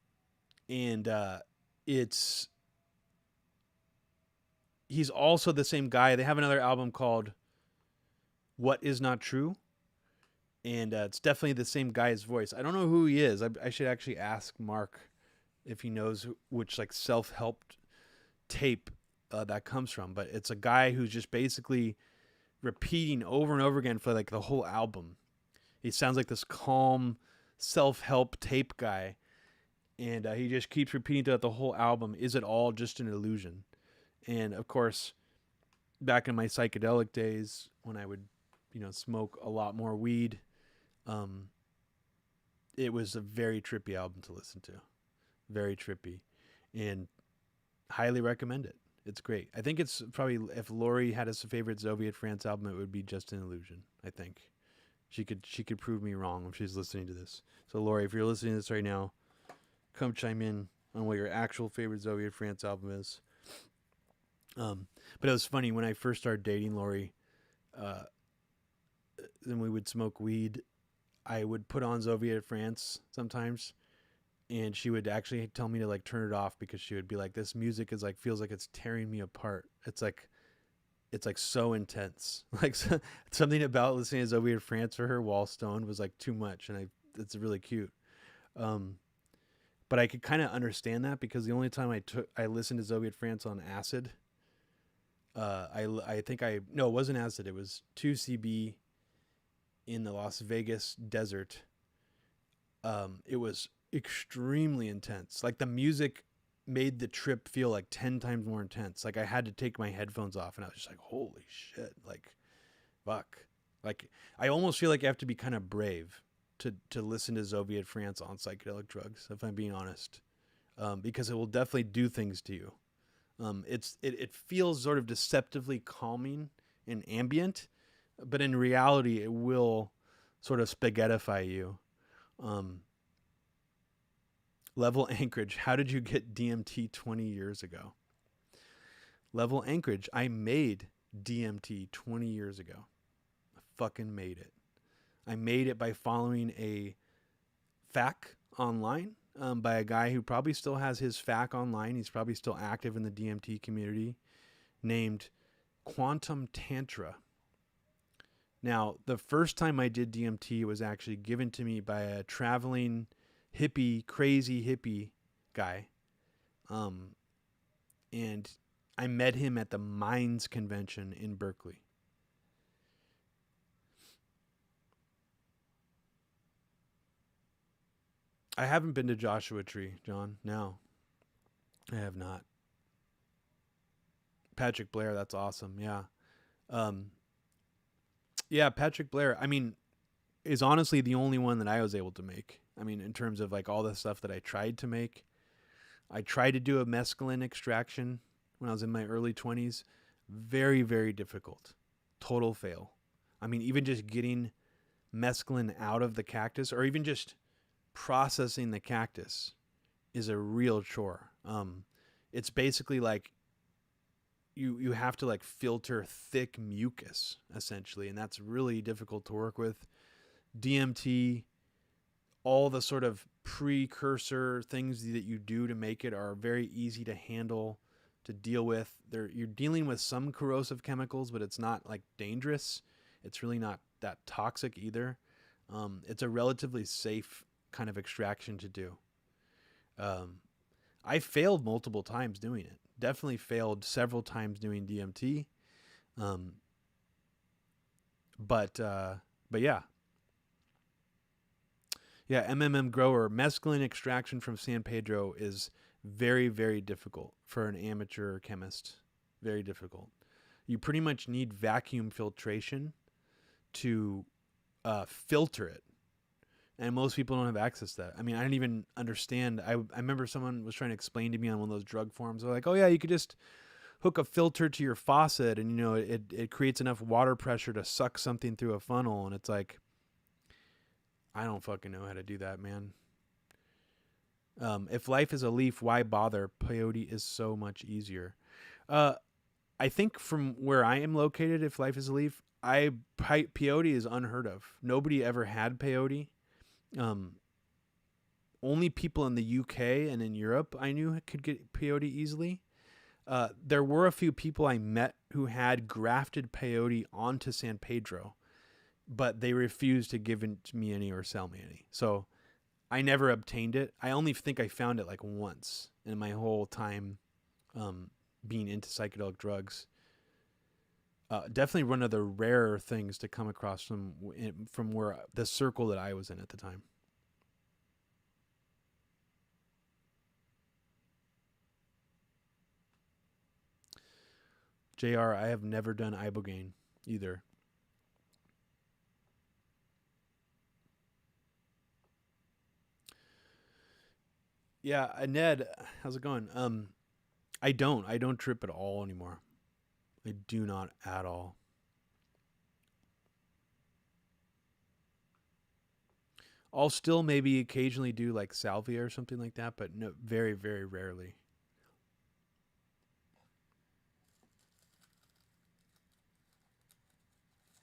he's also the same guy. They have another album called What Is Not True, and it's definitely the same guy's voice. I don't know who he is. I should actually ask Mark if he knows which like self-help tape that comes from. But it's a guy who's just basically repeating over and over again for like the whole album. He sounds like this calm self-help tape guy, and he just keeps repeating throughout the whole album, is it all just an illusion? And of course, back in my psychedelic days when I would, smoke a lot more weed, it was a very trippy album to listen to. Very trippy, and highly recommend it. It's great. I think it's probably, if Lori had a favorite Zoviet France album, it would be Just an Illusion. I think she could prove me wrong if she's listening to this. So Lori, if you're listening to this right now, come chime in on what your actual favorite Zoviet France album is. But it was funny when I first started dating Lori. Then we would smoke weed. I would put on Zoviet France sometimes, and she would actually tell me to like turn it off because she would be like, "This music is like feels like it's tearing me apart. It's like so intense. Like something about listening to Zoviet France for her while stoned was like too much." And it's really cute. But I could kind of understand that because the only time I listened to Zoviet France on acid, it wasn't acid. It was 2CB in the Las Vegas desert. It was extremely intense. Like the music made the trip feel like 10 times more intense. Like I had to take my headphones off and I was just like, holy shit. Like, fuck. Like I almost feel like I have to be kind of brave to listen to Zoviet France on psychedelic drugs, if I'm being honest. Because it will definitely do things to you. It feels sort of deceptively calming and ambient, but in reality, it will sort of spaghettify you. Level Anchorage, how did you get DMT 20 years ago? Level Anchorage, I made DMT 20 years ago. I fucking made it. I made it by following a FAQ online by a guy who probably still has his FAQ online. He's probably still active in the DMT community, named Quantum Tantra. Now, the first time I did DMT was actually given to me by a traveling hippie, crazy hippie guy. And I met him at the Minds Convention in Berkeley. I haven't been to Joshua Tree, John. No, I have not. Patrick Blair, that's awesome. Yeah. Yeah, Patrick Blair, I mean, is honestly the only one that I was able to make. I mean, in terms of like all the stuff that I tried to make. I tried to do a mescaline extraction when I was in my early 20s. Very, very difficult. Total fail. I mean, even just getting mescaline out of the cactus, or even just processing the cactus, is a real chore. It's basically like you have to like filter thick mucus essentially, and that's really difficult to work with. DMT, all the sort of precursor things that you do to make it are very easy to handle, to deal with. You're dealing with some corrosive chemicals, but it's not like dangerous. It's really not that toxic either. It's a relatively safe kind of extraction to do. I failed multiple times doing it. Definitely failed several times doing DMT. But yeah. Yeah, grower. Mescaline extraction from San Pedro is very, very difficult for an amateur chemist. Very difficult. You pretty much need vacuum filtration to filter it. And most people don't have access to that. I mean, I didn't even understand. I remember someone was trying to explain to me on one of those drug forums. They're like, oh, yeah, you could just hook a filter to your faucet and, it creates enough water pressure to suck something through a funnel. And it's like, I don't fucking know how to do that, man. If life is a leaf, why bother? Peyote is so much easier. I think from where I am located, if life is a leaf, peyote is unheard of. Nobody ever had peyote. Only people in the UK and in Europe I knew could get peyote easily. There were a few people I met who had grafted peyote onto San Pedro, but they refused to give it to me any or sell me any. So I never obtained it. I only think I found it like once in my whole time being into psychedelic drugs. Definitely one of the rarer things to come across from where the circle that I was in at the time. JR, I have never done ibogaine either. Yeah, Ned, how's it going? I don't trip at all anymore. I do not at all. I'll still maybe occasionally do like salvia or something like that, but no, very, very rarely.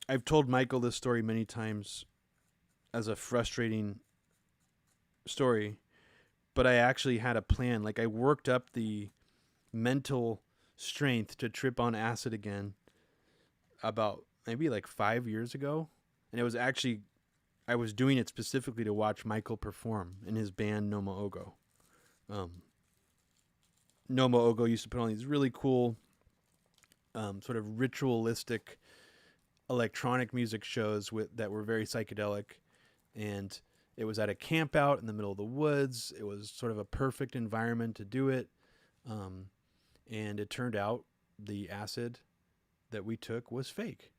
I've told Michael this story many times as a frustrating story, but I actually had a plan. Like I worked up the mental strength to trip on acid again about maybe like 5 years ago. And it was actually, I was doing it specifically to watch Michael perform in his band Noma Ogo. Noma Ogo used to put on these really cool, sort of ritualistic electronic music shows that were very psychedelic, and it was at a camp out in the middle of the woods. It was sort of a perfect environment to do it, and it turned out the acid that we took was fake.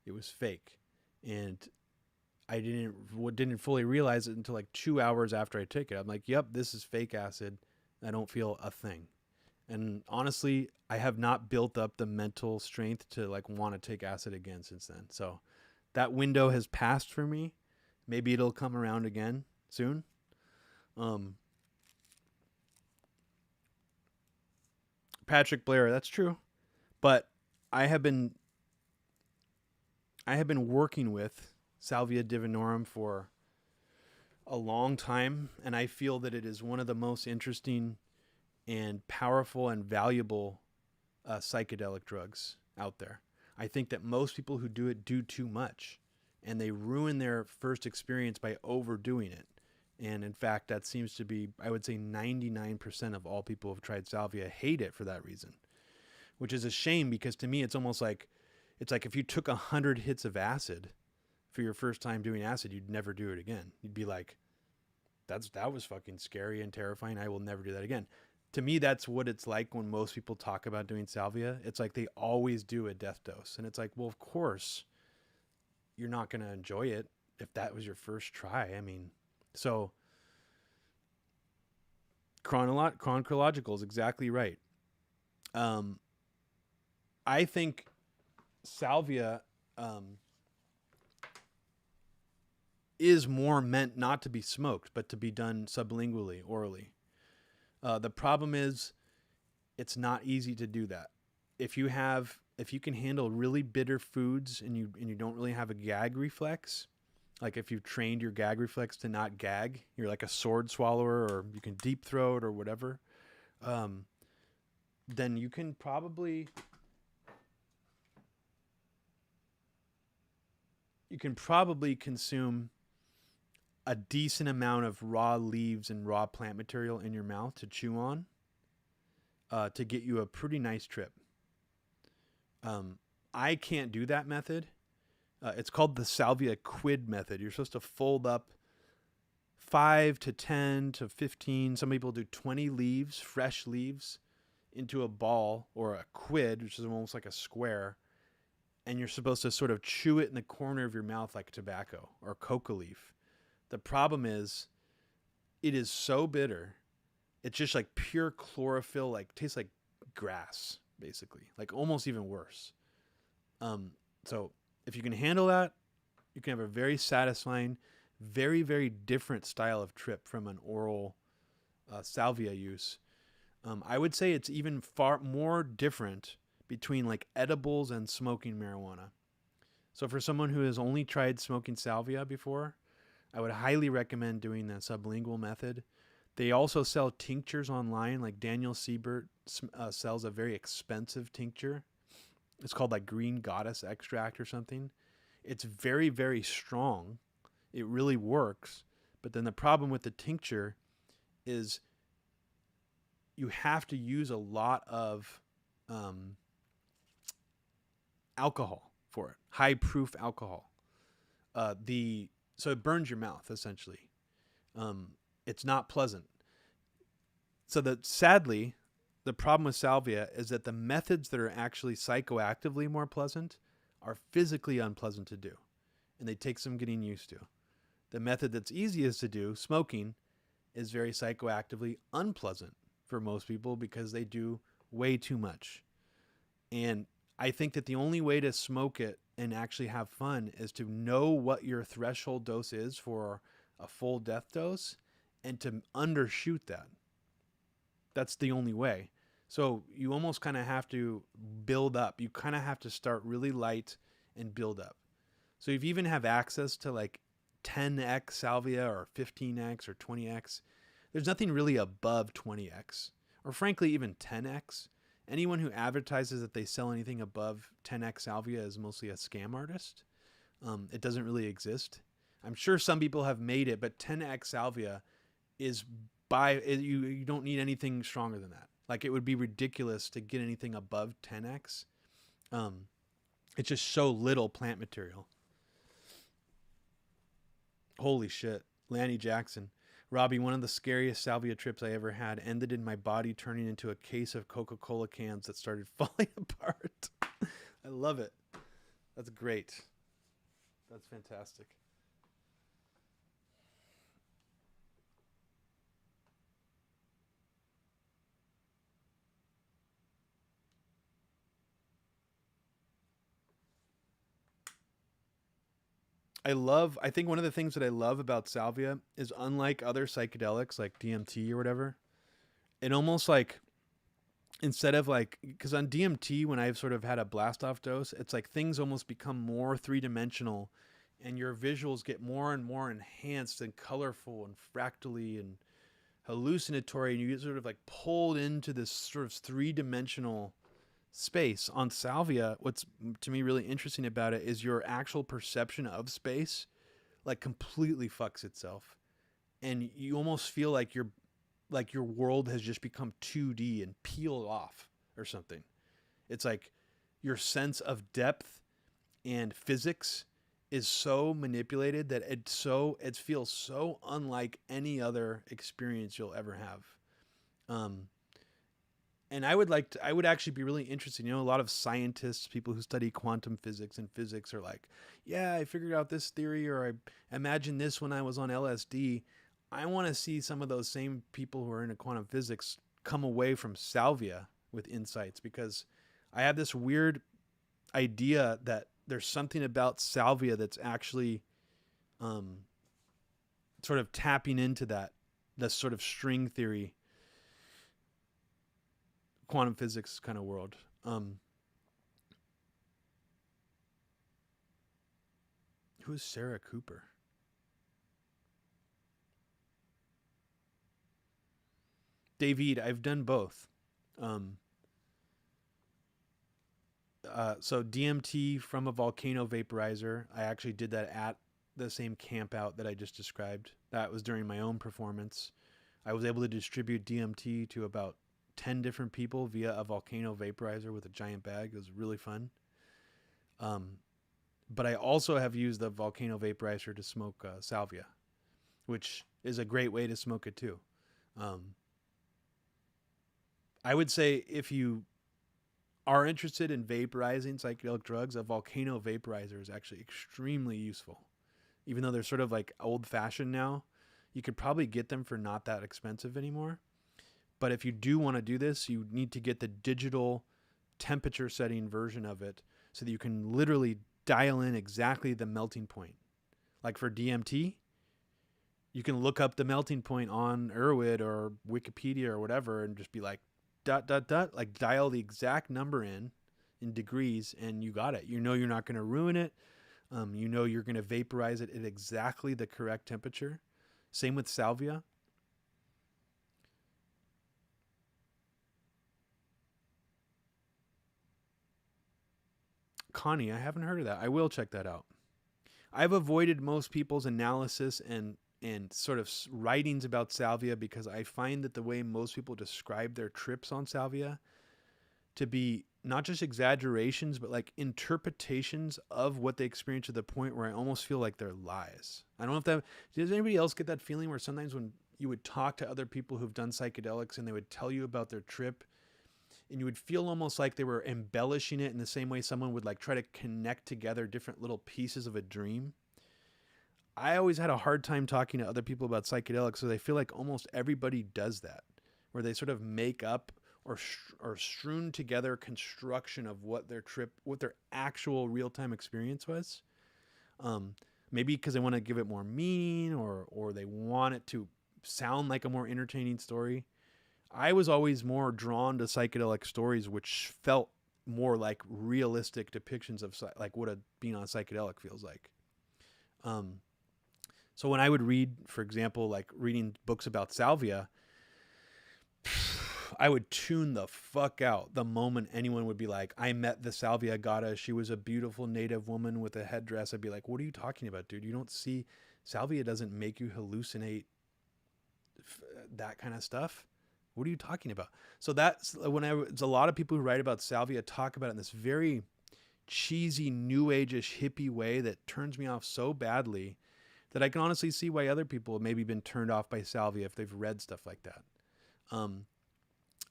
It was fake, and I didn't fully realize it until like 2 hours after I took it. I'm like, "Yep, this is fake acid. I don't feel a thing." And honestly, I have not built up the mental strength to like want to take acid again since then. So that window has passed for me. Maybe it'll come around again soon. Patrick Blair, that's true. But I have been working with Salvia divinorum for a long time, and I feel that it is one of the most interesting and powerful and valuable psychedelic drugs out there. I think that most people who do it do too much, and they ruin their first experience by overdoing it. And in fact, that seems to be, I would say 99% of all people who have tried salvia hate it for that reason, which is a shame because to me, it's almost like, it's like if you took 100 hits of acid for your first time doing acid, you'd never do it again. You'd be like, that was fucking scary and terrifying. I will never do that again. To me, that's what it's like when most people talk about doing salvia. It's like they always do a death dose. And it's like, well, of course, you're not going to enjoy it if that was your first try. I mean, so chronological is exactly right. I think salvia is more meant not to be smoked, but to be done sublingually, orally. The problem is it's not easy to do that. If you can handle really bitter foods and you don't really have a gag reflex, like if you've trained your gag reflex to not gag, you're like a sword swallower, or you can deep throat or whatever, then you can probably consume a decent amount of raw leaves and raw plant material in your mouth to chew on, to get you a pretty nice trip. I can't do that method. It's called the salvia quid method. You're supposed to fold up 5 to 10 to 15. Some people do 20 leaves, fresh leaves, into a ball or a quid, which is almost like a square. And you're supposed to sort of chew it in the corner of your mouth like tobacco or coca leaf. The problem is it is so bitter. It's just like pure chlorophyll, like tastes like grass, basically, like almost even worse. So if you can handle that, you can have a very satisfying, very, very different style of trip from an oral salvia use. I would say it's even far more different between like edibles and smoking marijuana. So for someone who has only tried smoking salvia before, I would highly recommend doing the sublingual method. They also sell tinctures online. Like Daniel Siebert sells a very expensive tincture. It's called like green goddess extract or something. It's very, very strong. It really works. But then the problem with the tincture is you have to use a lot of alcohol for it, high proof alcohol. So it burns your mouth essentially. It's not pleasant. So that sadly, the problem with salvia is that the methods that are actually psychoactively more pleasant are physically unpleasant to do, and they take some getting used to. The method that's easiest to do, smoking, is very psychoactively unpleasant for most people because they do way too much. And I think that the only way to smoke it and actually have fun is to know what your threshold dose is for a full death dose and to undershoot that. That's the only way. So you almost kind of have to build up. You kind of have to start really light and build up. So if you even have access to like 10x salvia or 15x or 20x, there's nothing really above 20x or frankly even 10x. Anyone who advertises that they sell anything above 10x salvia is mostly a scam artist. It doesn't really exist. I'm sure some people have made it, but 10x salvia is you don't need anything stronger than that. Like it would be ridiculous to get anything above 10x. It's just so little plant material. Holy shit. Lanny Jackson. Robbie, one of the scariest salvia trips I ever had ended in my body turning into a case of Coca-Cola cans that started falling apart. I love it. That's great. That's fantastic. I think one of the things that I love about salvia is unlike other psychedelics like DMT or whatever, it almost like, instead of like, because on DMT, when I've sort of had a blast off dose, it's like things almost become more 3-dimensional and your visuals get more and more enhanced and colorful and fractally and hallucinatory. And you get sort of like pulled into this sort of 3-dimensional space. On salvia, what's to me really interesting about it is your actual perception of space like completely fucks itself, and you almost feel like your world has just become 2D and peeled off or something. It's like your sense of depth and physics is so manipulated that it feels so unlike any other experience you'll ever have. And I would actually be really interested. You know, a lot of scientists, people who study quantum physics and physics are like, yeah, I figured out this theory, or I imagined this when I was on LSD. I want to see some of those same people who are into quantum physics come away from salvia with insights, because I have this weird idea that there's something about salvia that's actually sort of tapping into that sort of string theory, quantum physics kind of world. Who's Sarah Cooper? David, I've done both. So DMT from a volcano vaporizer. I actually did that at the same camp out that I just described. That was during my own performance. I was able to distribute DMT to about 10 different people via a volcano vaporizer with a giant bag. It was really fun. But I also have used the volcano vaporizer to smoke salvia, which is a great way to smoke it too. I would say if you are interested in vaporizing psychedelic drugs, a volcano vaporizer is actually extremely useful. Even though they're sort of like old fashioned now, you could probably get them for not that expensive anymore. But if you do want to do this, you need to get the digital temperature setting version of it so that you can literally dial in exactly the melting point. Like for DMT, you can look up the melting point on Erwid or Wikipedia or whatever and just be like, ... like dial the exact number in degrees, and you got it. You know you're not going to ruin it. You know you're going to vaporize it at exactly the correct temperature. Same with salvia. Connie, I haven't heard of that. I will check that out. I've avoided most people's analysis and sort of writings about salvia because I find that the way most people describe their trips on salvia to be not just exaggerations, but like interpretations of what they experience to the point where I almost feel like they're lies. I don't know if that, does anybody else get that feeling where sometimes when you would talk to other people who've done psychedelics and they would tell you about their trip and you would feel almost like they were embellishing it in the same way someone would like try to connect together different little pieces of a dream. I always had a hard time talking to other people about psychedelics, so I feel like almost everybody does that, where they sort of make up or strewn together construction of what their trip, what their actual real-time experience was. Maybe because they want to give it more meaning or they want it to sound like a more entertaining story. I was always more drawn to psychedelic stories, which felt more like realistic depictions of like what being on a psychedelic feels like. So when I would read, for example, like reading books about salvia, I would tune the fuck out the moment anyone would be like, I met the salvia goddess. She was a beautiful native woman with a headdress. I'd be like, what are you talking about, dude? You don't see, salvia doesn't make you hallucinate that kind of stuff. What are you talking about? So that's when it's a lot of people who write about salvia talk about it in this very cheesy, new age-ish hippie way that turns me off so badly that I can honestly see why other people have maybe been turned off by salvia if they've read stuff like that.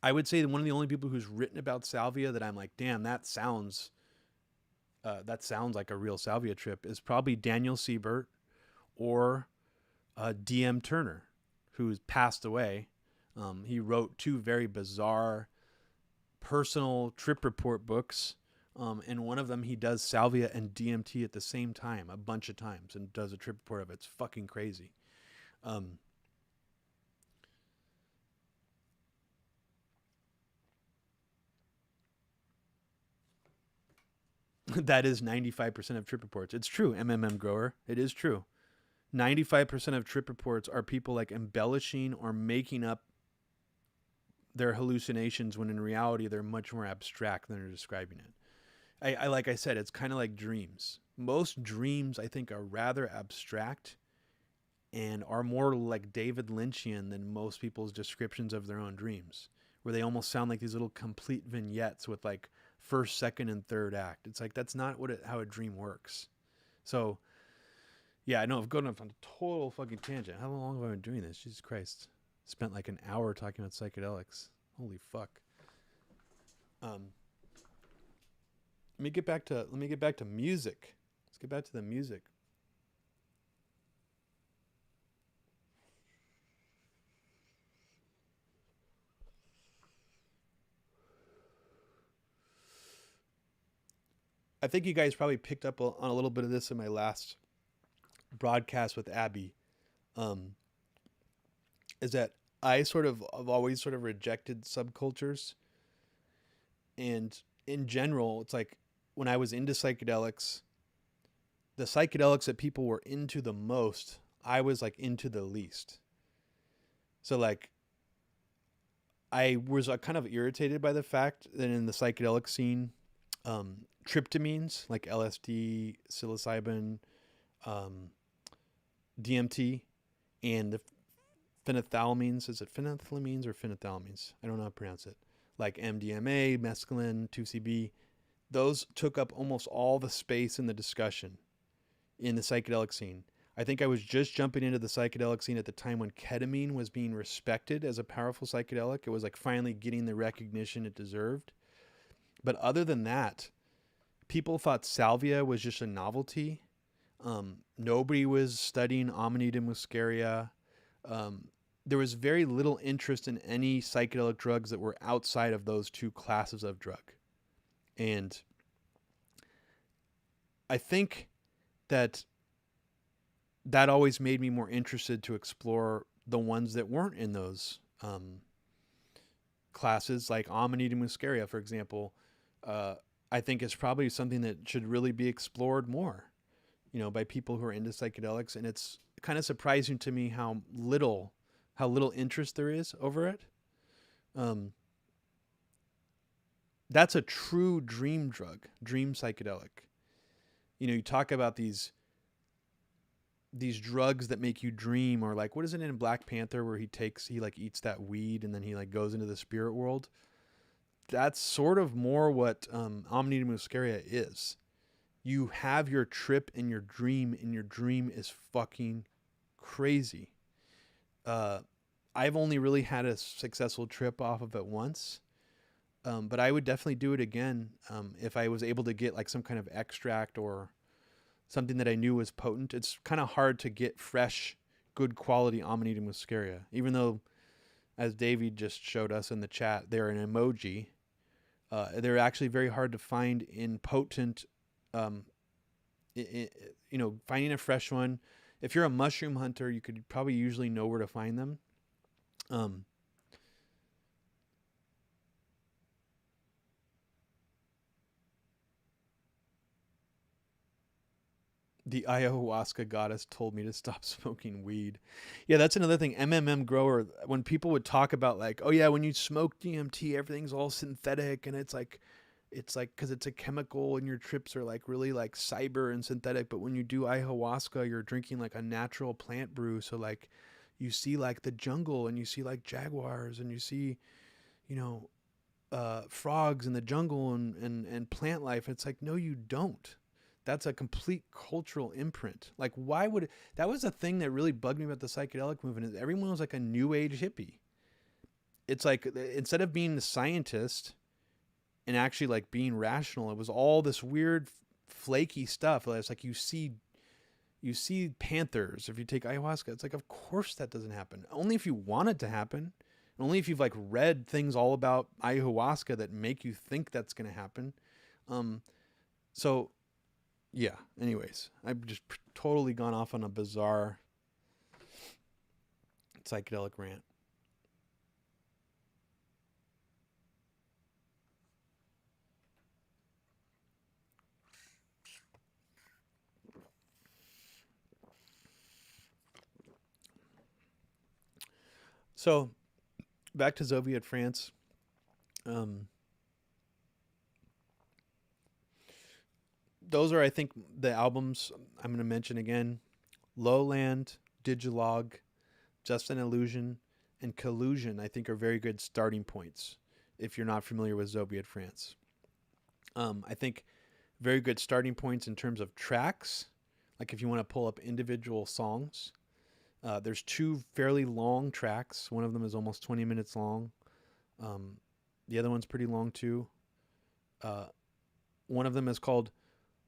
I would say that one of the only people who's written about salvia that I'm like, damn, that sounds like a real salvia trip is probably Daniel Siebert or D.M. Turner, who's passed away. He wrote two very bizarre personal trip report books. And one of them, he does salvia and DMT at the same time, a bunch of times, and does a trip report of it. It's fucking crazy. That is 95% of trip reports. It's true, MMM grower. It is true. 95% of trip reports are people like embellishing or making up their hallucinations when in reality they're much more abstract than they're describing it. I like I said, it's kind of like dreams. Most dreams, I think, are rather abstract and are more like David Lynchian than most people's descriptions of their own dreams, where they almost sound like these little complete vignettes with like first, second, and third act. It's like that's not how a dream works. So, yeah, I know I've gone off on a total fucking tangent. How long have I been doing this? Jesus Christ. Spent like an hour talking about psychedelics. Holy fuck. Let me get back to music. Let's get back to the music. I think you guys probably picked up on a little bit of this in my last broadcast with Abby. Is that I've always sort of rejected subcultures, and in general, it's like when I was into psychedelics, the psychedelics that people were into the most, I was like into the least. So like, I was kind of irritated by the fact that in the psychedelic scene, tryptamines like LSD, psilocybin, DMT, and the phenethylamines. Is it phenethylamines or phenethylamines? I don't know how to pronounce it. Like MDMA, mescaline, 2CB. Those took up almost all the space in the discussion in the psychedelic scene. I think I was just jumping into the psychedelic scene at the time when ketamine was being respected as a powerful psychedelic. It was like finally getting the recognition it deserved. But other than that, people thought salvia was just a novelty. Nobody was studying Amanita muscaria. There was very little interest in any psychedelic drugs that were outside of those two classes of drug. And I think that that always made me more interested to explore the ones that weren't in those classes, like Amanita muscaria, for example. I think is probably something that should really be explored more, by people who are into psychedelics. And it's kind of surprising to me how little interest there is over it. That's a true dream drug, dream psychedelic. You talk about these drugs that make you dream, or like, what is it in Black Panther where he like eats that weed and then he like goes into the spirit world? That's sort of more what Amanita muscaria is. You have your trip in your dream, and your dream is fucking crazy. I've only really had a successful trip off of it once, but I would definitely do it again if I was able to get like some kind of extract or something that I knew was potent. It's kind of hard to get fresh, good quality Amanita muscaria, even though, as Davey just showed us in the chat, they're an emoji. They're actually very hard to find in potent, finding a fresh one. If you're a mushroom hunter, you could probably usually know where to find them. The ayahuasca goddess told me to stop smoking weed. Yeah, that's another thing. Grower, when people would talk about like, oh yeah, when you smoke DMT, everything's all synthetic, and it's like because it's a chemical and your trips are like really like cyber and synthetic. But when you do ayahuasca, you're drinking like a natural plant brew. So like you see like the jungle, and you see like jaguars, and you see, frogs in the jungle and plant life. It's like, no, you don't. That's a complete cultural imprint. Like, why would that was the thing that really bugged me about the psychedelic movement, is everyone was like a new age hippie. It's like, instead of being the scientist and actually like being rational, it was all this weird flaky stuff. It's like you see panthers if you take ayahuasca. It's like, of course that doesn't happen. Only if you want it to happen. Only if you've like read things all about ayahuasca that make you think that's going to happen. So yeah, anyways, I've just totally gone off on a bizarre psychedelic rant. So, back to Zoviet France. Those are, I think, the albums I'm going to mention again. Lowland, Digilog, Just an Illusion, and Collusion, I think, are very good starting points if you're not familiar with Zoviet France. I think very good starting points in terms of tracks, like if you want to pull up individual songs. There's two fairly long tracks. One of them is almost 20 minutes long. The other one's pretty long too. One of them is called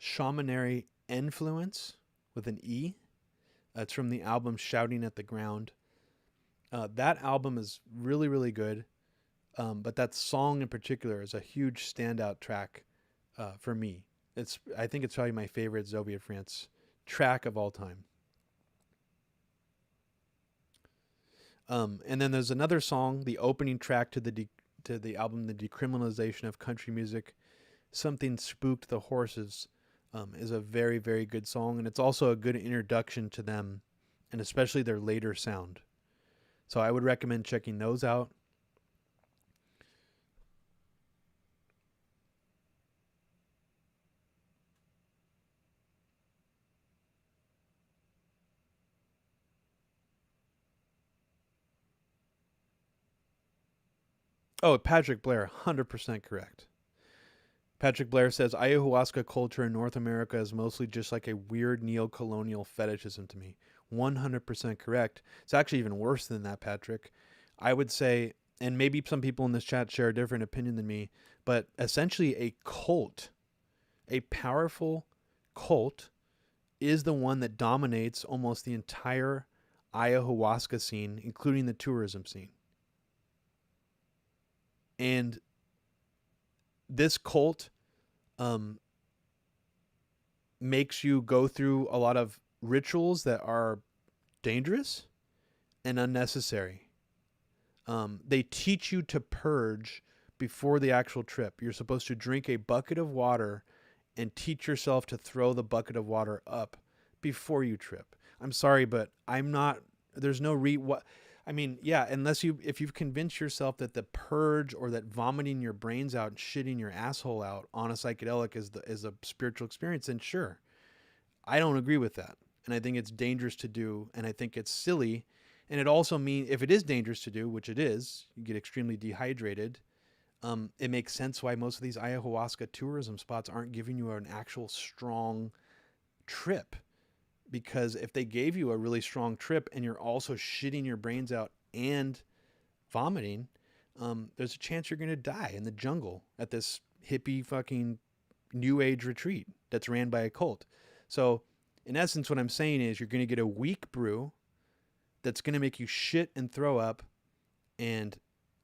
Shamanary Influence with an E. It's from the album Shouting at the Ground. That album is really, really good. But that song in particular is a huge standout track for me. I think it's probably my favorite Zoviet France track of all time. And then there's another song, the opening track to the album, The Decriminalization of Country Music, Something Spooked the Horses, is a very, very good song. And it's also a good introduction to them, and especially their later sound. So I would recommend checking those out. Oh, Patrick Blair, 100% correct. Patrick Blair says ayahuasca culture in North America is mostly just like a weird neo-colonial fetishism to me. 100% correct. It's actually even worse than that, Patrick. I would say, and maybe some people in this chat share a different opinion than me, but essentially a cult, a powerful cult, is the one that dominates almost the entire ayahuasca scene, including the tourism scene. And this cult makes you go through a lot of rituals that are dangerous and unnecessary. They teach you to purge before the actual trip. You're supposed to drink a bucket of water and teach yourself to throw the bucket of water up before you trip. I'm sorry, but there's no unless if you've convinced yourself that the purge or that vomiting your brains out and shitting your asshole out on a psychedelic is a spiritual experience, then sure. I don't agree with that. And I think it's dangerous to do, and I think it's silly. And it also means, if it is dangerous to do, which it is, you get extremely dehydrated. It makes sense why most of these ayahuasca tourism spots aren't giving you an actual strong trip. Because if they gave you a really strong trip and you're also shitting your brains out and vomiting, there's a chance you're going to die in the jungle at this hippie fucking new age retreat that's ran by a cult. So in essence, what I'm saying is you're going to get a weak brew that's going to make you shit and throw up. And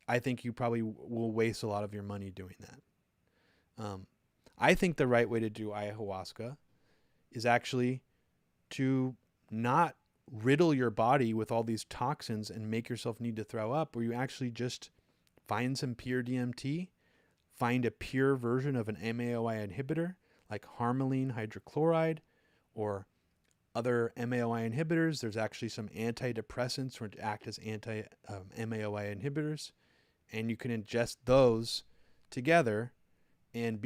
I think you probably will waste a lot of your money doing that. I think the right way to do ayahuasca is actually to not riddle your body with all these toxins and make yourself need to throw up, where you actually just find some pure DMT, find a pure version of an MAOI inhibitor like harmaline hydrochloride or other MAOI inhibitors. There's actually some antidepressants which act as anti-MAOI inhibitors, and you can ingest those together and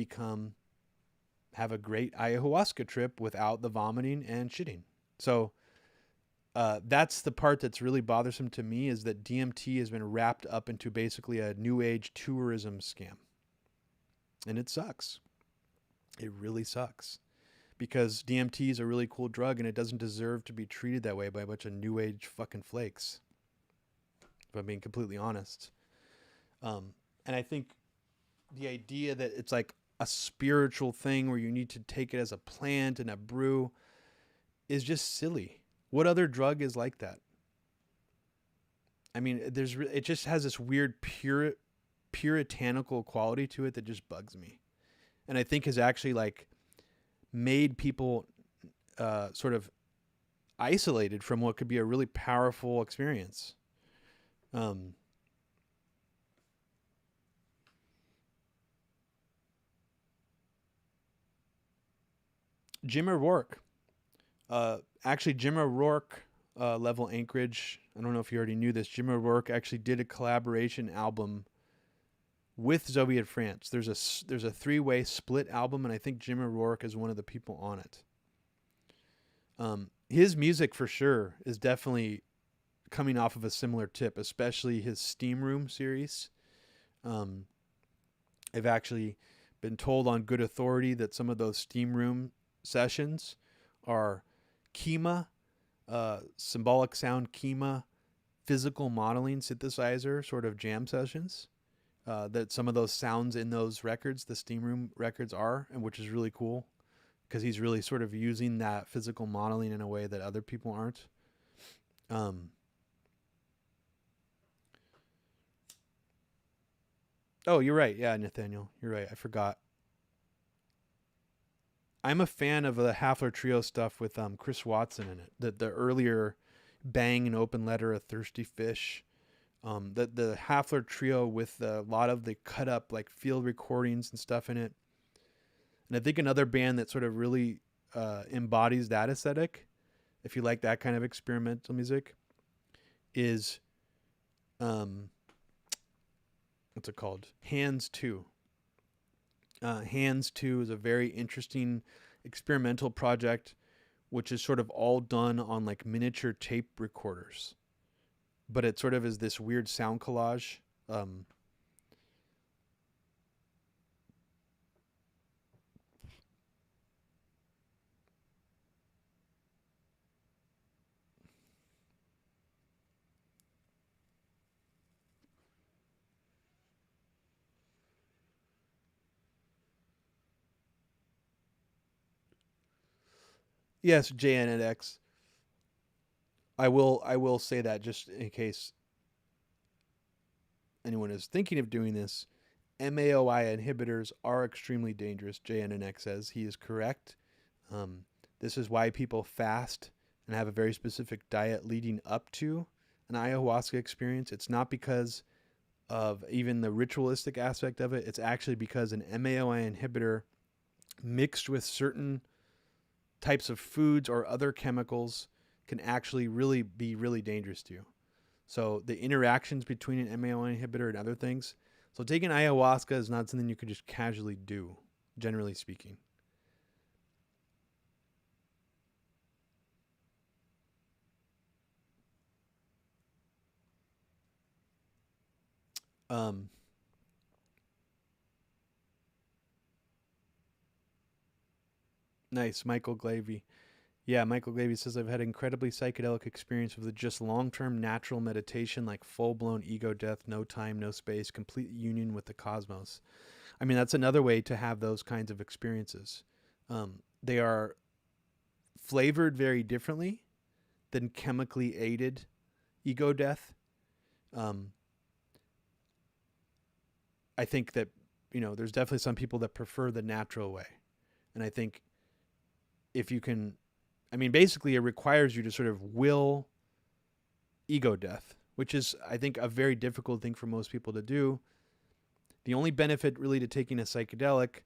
have a great ayahuasca trip without the vomiting and shitting. So that's the part that's really bothersome to me, is that DMT has been wrapped up into basically a new age tourism scam. And it sucks. It really sucks. Because DMT is a really cool drug and it doesn't deserve to be treated that way by a bunch of new age fucking flakes. If I'm being completely honest. And I think the idea that it's like a spiritual thing where you need to take it as a plant and a brew is just silly. What other drug is like that? I mean, it just has this weird puritanical quality to it that just bugs me. And I think has actually like made people sort of isolated from what could be a really powerful experience. Jim O'Rourke. Actually, Jim O'Rourke, Level Anchorage. I don't know if you already knew this. Jim O'Rourke actually did a collaboration album with Zoviet France. There's a 3-way split album, and I think Jim O'Rourke is one of the people on it. His music for sure is definitely coming off of a similar tip, especially his Steam Room series. I've actually been told on good authority that some of those Steam Room sessions are Kima, symbolic sound Kima, physical modeling synthesizer sort of jam sessions. That some of those sounds in those records, the Steam Room records are, and which is really cool because he's really sort of using that physical modeling in a way that other people aren't. Oh, you're right. Yeah, Nathaniel, you're right. I forgot. I'm a fan of the Hafler Trio stuff with Chris Watson in it. The earlier Bang and Open Letter, A Thirsty Fish. The Hafler Trio with a lot of the cut up like field recordings and stuff in it. And I think another band that sort of really embodies that aesthetic, if you like that kind of experimental music, is what's it called? Hands 2. Hands 2 is a very interesting experimental project, which is sort of all done on like miniature tape recorders. But it sort of is this weird sound collage. Yes, JNNX. I will say that just in case anyone is thinking of doing this. MAOI inhibitors are extremely dangerous. JNNX says he is correct. Um, this is why people fast and have a very specific diet leading up to an ayahuasca experience. It's not because of even the ritualistic aspect of it. It's actually because an MAOI inhibitor mixed with certain types of foods or other chemicals can actually really be really dangerous to you. So the interactions between an MAOI inhibitor and other things. So taking ayahuasca is not something you could just casually do, generally speaking. Um, nice, Michael Glavy. Yeah, Michael Glavy says I've had incredibly psychedelic experience with just long-term natural meditation, like full-blown ego death, no time, no space, complete union with the cosmos. I mean, that's another way to have those kinds of experiences. They are flavored very differently than chemically aided ego death. Um, I think that, there's definitely some people that prefer the natural way. And I think if you can, I mean, basically it requires you to sort of will ego death, which is, I think, a very difficult thing for most people to do. The only benefit really to taking a psychedelic,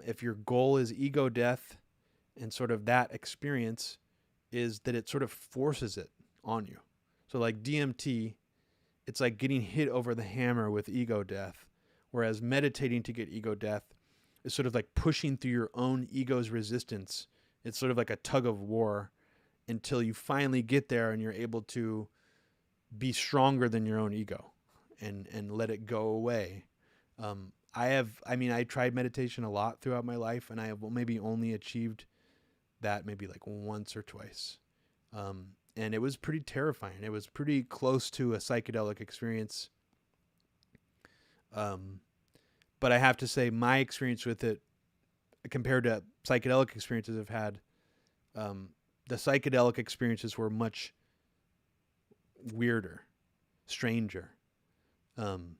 if your goal is ego death and sort of that experience, is that it sort of forces it on you. So like DMT, it's like getting hit over the hammer with ego death, whereas meditating to get ego death is sort of like pushing through your own ego's resistance. It's sort of like a tug of war until you finally get there and you're able to be stronger than your own ego and let it go away. I tried meditation a lot throughout my life, and I have maybe only achieved that maybe like once or twice. And it was pretty terrifying. It was pretty close to a psychedelic experience. But I have to say, my experience with it, compared to psychedelic experiences I've had, the psychedelic experiences were much weirder, stranger. Um,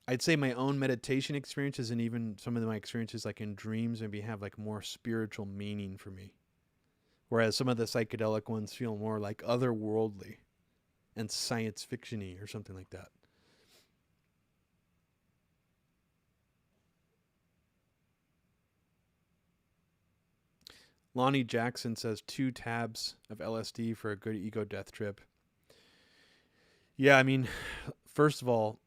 I'd say my own meditation experiences and even some of my experiences like in dreams maybe have like more spiritual meaning for me. Whereas some of the psychedelic ones feel more like otherworldly and science fiction-y or something like that. Lonnie Jackson says 2 tabs of LSD for a good ego death trip. Yeah, I mean, first of all,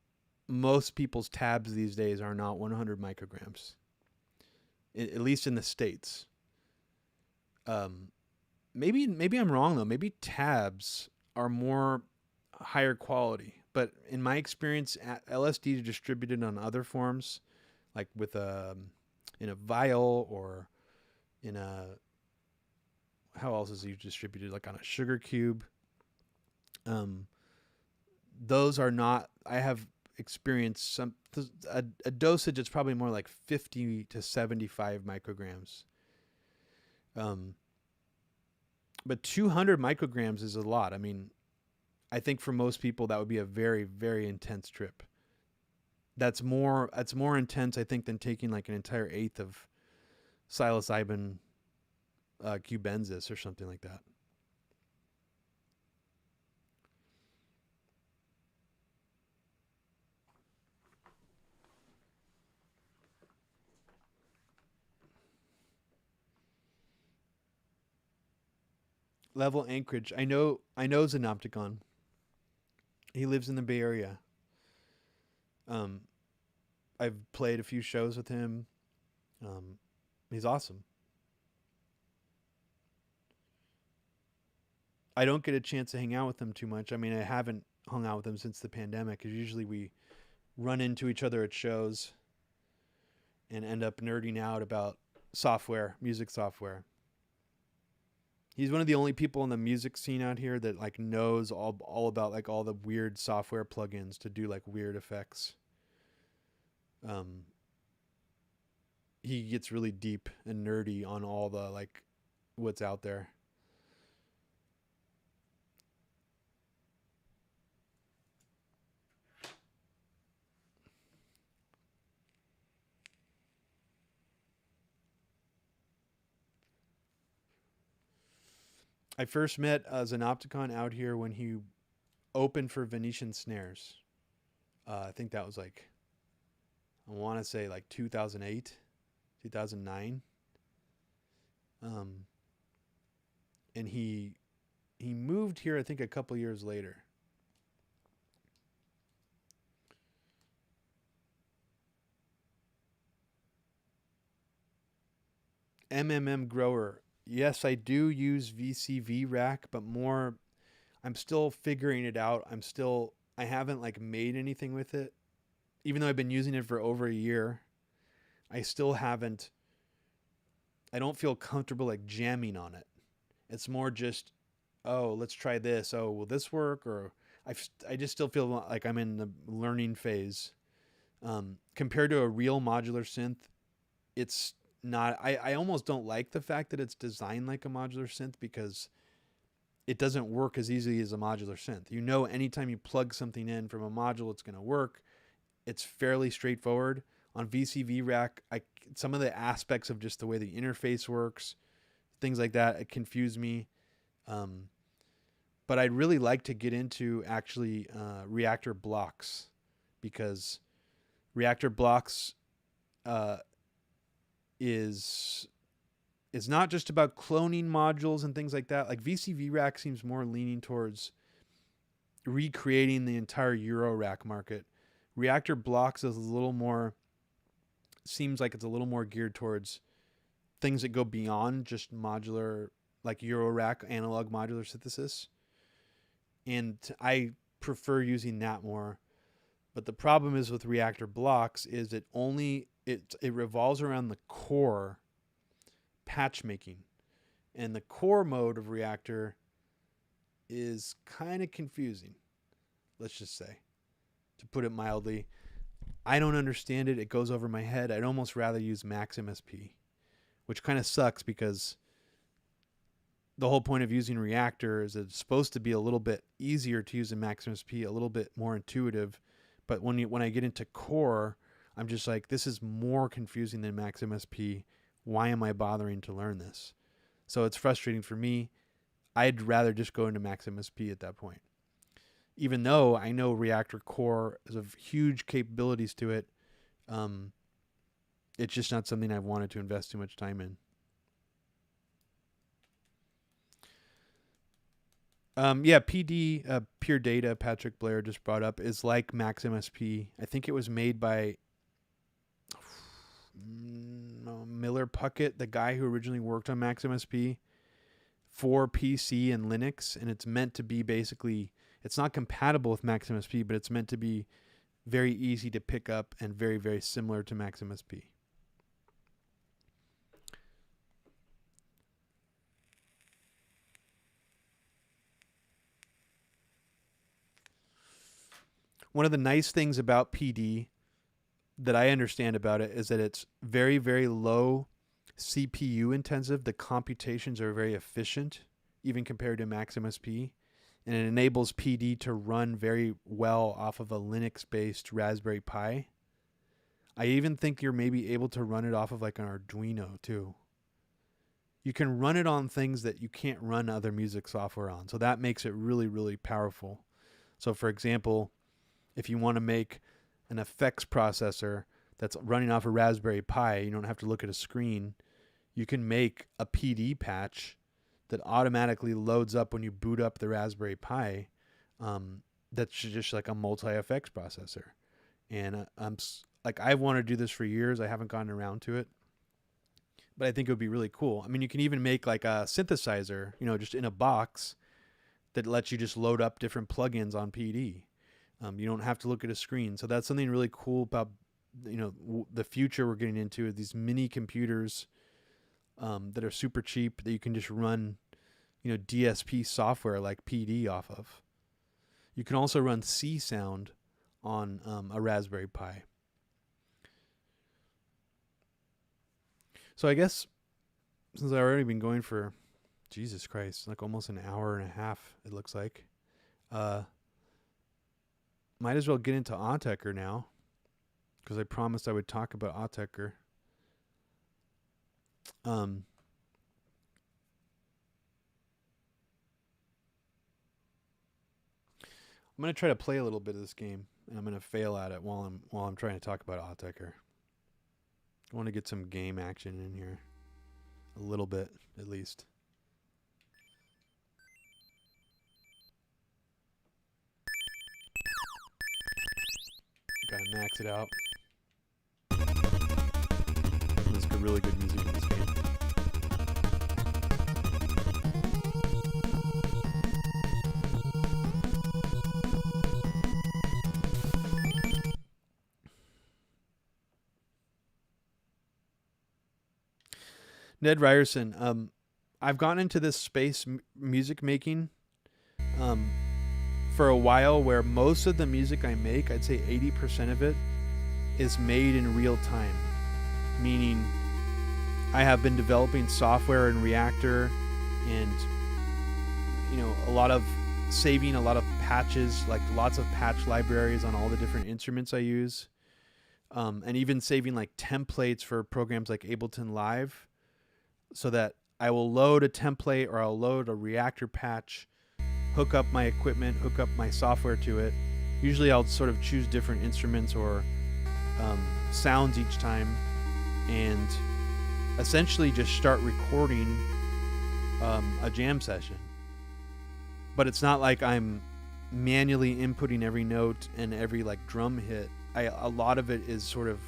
most people's tabs these days are not 100 micrograms, at least in the States. Um, maybe I'm wrong though. Maybe tabs are more higher quality. But in my experience, LSD is distributed on other forms, like with in a vial or in a, how else is it distributed? Like on a sugar cube. Um, those are not. I have experienced a dosage that's probably more like 50 to 75 micrograms. Um, but 200 micrograms is a lot. I mean, I think for most people that would be a very, very intense trip. That's more intense, I think, than taking like an entire eighth of psilocybin cubensis or something like that. Level Anchorage. I know Xenopticon. He lives in the Bay Area. Um, I've played a few shows with him. Um, he's awesome. I don't get a chance to hang out with him too much. I mean, I haven't hung out with him since the pandemic. Because usually we run into each other at shows and end up nerding out about software, music software. He's one of the only people in the music scene out here that like knows all about like all the weird software plugins to do like weird effects. Um, he gets really deep and nerdy on all the like what's out there. I first met Xenopticon out here when he opened for Venetian Snares. I think that was like, I want to say like 2008, 2009. And he moved here, I think, a couple years later. MMM grower. Yes, I do use VCV rack, but more, I'm still figuring it out. I haven't like made anything with it. Even though I've been using it for over a year, I still haven't, I don't feel comfortable like jamming on it. It's more just, oh, let's try this. Oh, will this work? Or I just still feel like I'm in the learning phase. Compared to a real modular synth, it's not, I almost don't like the fact that it's designed like a modular synth because it doesn't work as easily as a modular synth. You know, anytime you plug something in from a module, it's going to work. It's fairly straightforward. On VCV Rack, some of the aspects of just the way the interface works, things like that, it confused me. But I'd really like to get into actually reactor blocks, because reactor blocks is not just about cloning modules and things like that. Like VCV Rack seems more leaning towards recreating the entire Euro rack market. Reactor blocks is a little more, seems like it's a little more geared towards things that go beyond just modular, like Euro rack analog modular synthesis. And I prefer using that more. But the problem is with reactor blocks is it revolves around the core patch making. And the core mode of reactor is kind of confusing, let's just say, to put it mildly. I don't understand it. It goes over my head. I'd almost rather use Max MSP, which kind of sucks because the whole point of using reactor is it's supposed to be a little bit easier to use in Max MSP, a little bit more intuitive. But when I get into core, I'm just like, this is more confusing than Max MSP. Why am I bothering to learn this? So it's frustrating for me. I'd rather just go into Max MSP at that point. Even though I know reactor core has huge capabilities to it, it's just not something I've wanted to invest too much time in. PD, Pure Data, Patrick Blair just brought up, is like Max MSP. I think it was made by Miller Puckett, the guy who originally worked on Max MSP for PC and Linux, and it's meant to be basically, it's not compatible with Max MSP, but it's meant to be very easy to pick up and very, very similar to Max MSP. One of the nice things about PD that I understand about it is that it's very, very low CPU intensive. The computations are very efficient, even compared to Max MSP. And it enables PD to run very well off of a Linux-based Raspberry Pi. I even think you're maybe able to run it off of like an Arduino too. You can run it on things that you can't run other music software on. So that makes it really, really powerful. So for example, if you want to make an effects processor that's running off a Raspberry Pi, you don't have to look at a screen. You can make a PD patch that automatically loads up when you boot up the Raspberry Pi. That's just like a multi-effects processor. And I've wanted to do this for years. I haven't gotten around to it, but I think it would be really cool. I mean, you can even make like a synthesizer, just in a box that lets you just load up different plugins on PD. You don't have to look at a screen. So that's something really cool about, the future we're getting into, is these mini computers that are super cheap that you can just run, DSP software like PD off of. You can also run C Sound on a Raspberry Pi. So I guess since I've already been going for, Jesus Christ, like almost an hour and a half, it looks like, might as well get into Autechre now, because I promised I would talk about Autechre. I'm gonna try to play a little bit of this game, and I'm gonna fail at it while I'm trying to talk about Autechre. I want to get some game action in here, a little bit at least. Gotta max it out. There's really good music in this game. Ned Ryerson, I've gotten into this space music making for a while, where most of the music I make, I'd say 80% of it, is made in real time. Meaning, I have been developing software in Reactor, and a lot of saving a lot of patches, like lots of patch libraries on all the different instruments I use, and even saving like templates for programs like Ableton Live, so that I will load a template or I'll load a Reactor patch, hook up my equipment, hook up my software to it. Usually I'll sort of choose different instruments or sounds each time, and essentially just start recording a jam session. But it's not like I'm manually inputting every note and every like drum hit. A lot of it is sort of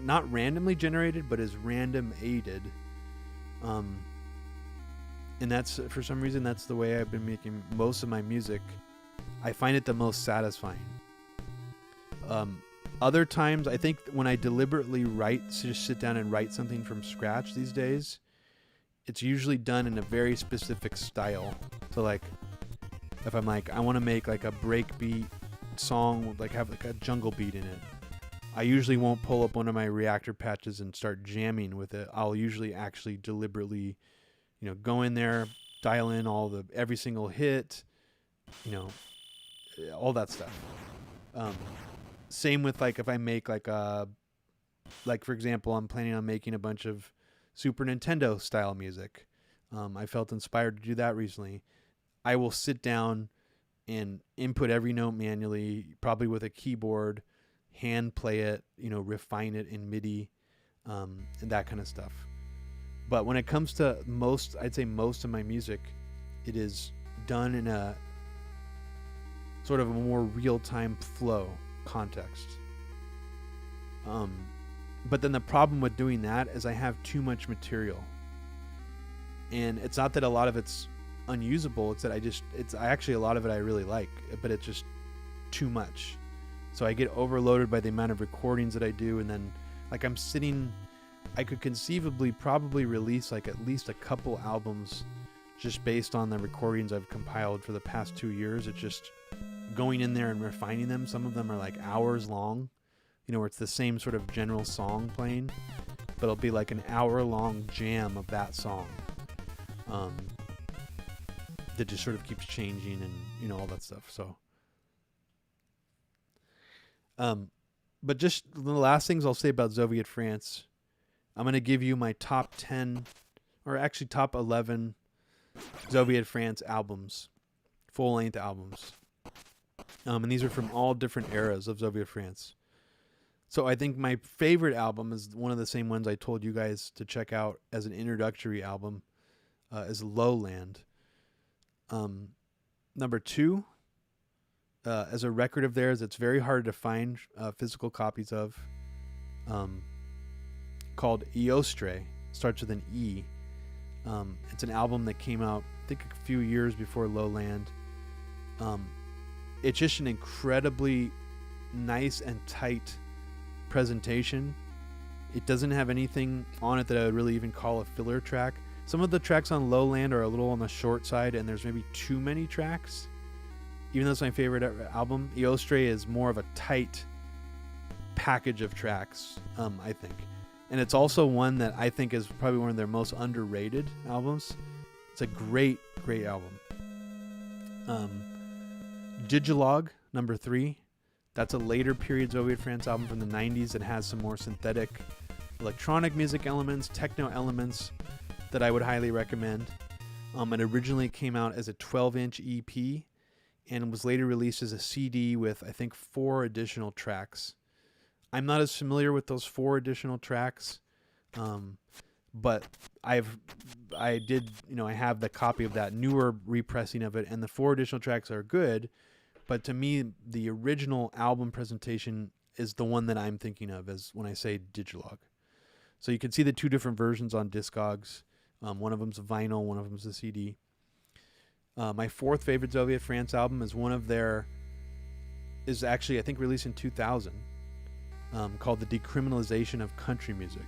not randomly generated, but is random aided. And that's, for some reason, that's the way I've been making most of my music. I find it the most satisfying. Other times, I think when I deliberately just sit down and write something from scratch these days, it's usually done in a very specific style. So like, if I'm like, I want to make like a breakbeat song with like have like a jungle beat in it, I usually won't pull up one of my Reactor patches and start jamming with it. I'll usually actually deliberately, go in there, dial in every single hit, all that stuff. Same with like if I make like for example, I'm planning on making a bunch of Super Nintendo style music. I felt inspired to do that recently. I will sit down and input every note manually, probably with a keyboard, hand play it, refine it in MIDI, and that kind of stuff. But when it comes to I'd say most of my music, it is done in a sort of a more real-time flow context. But then the problem with doing that is I have too much material. And it's not that a lot of it's unusable, it's that actually a lot of it I really like, but it's just too much. So I get overloaded by the amount of recordings that I do, and then like I could conceivably probably release like at least a couple albums just based on the recordings I've compiled for the past 2 years. It's just going in there and refining them. Some of them are like hours long, where it's the same sort of general song playing, but it'll be like an hour-long jam of that song that just sort of keeps changing and, all that stuff. So, but just the last things I'll say about Zoviet France, I'm going to give you my top 10, or actually top 11 Zoviet France albums, full-length albums. And these are from all different eras of Zoviet France. So I think my favorite album is one of the same ones I told you guys to check out as an introductory album, is Lowland. Number 2, as a record of theirs, it's very hard to find physical copies of, called Autechre. Starts with an E. It's an album that came out, I think, a few years before Lowland. It's just an incredibly nice and tight presentation. It doesn't have anything on it that I would really even call a filler track. Some of the tracks on Lowland are a little on the short side, and there's maybe too many tracks. Even though it's my favorite album, Autechre is more of a tight package of tracks, I think. And it's also one that I think is probably one of their most underrated albums. It's a great, great album. Digilogue, number 3. That's a later period Zoviet France album from the 90s. It has some more synthetic electronic music elements, techno elements that I would highly recommend. It originally came out as a 12-inch EP and was later released as a CD with, I think, 4 additional tracks. I'm not as familiar with those 4 additional tracks, but I have the copy of that newer repressing of it, and the 4 additional tracks are good. But to me, the original album presentation is the one that I'm thinking of as when I say Digilogue. So you can see the 2 different versions on Discogs. One of them's a vinyl, one of them's a CD. My 4th favorite Zoviet France album is actually, I think, released in 2000, called The Decriminalization of Country Music.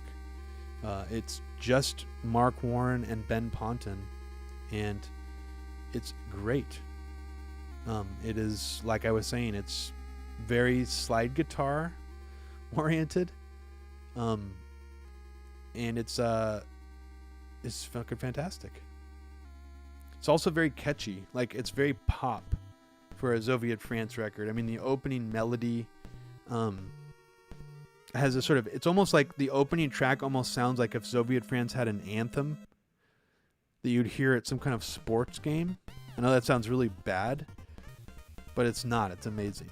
It's just Mark Warren and Ben Ponton, and it's great. It is, like I was saying, it's very slide guitar oriented, and it's fucking fantastic. It's also very catchy. Like, it's very pop for a Zoviet France record. I mean, the opening melody has a sort of, it's almost like the opening track almost sounds like if Zoviet France had an anthem that you'd hear at some kind of sports game. I know that sounds really bad, but it's not. It's amazing.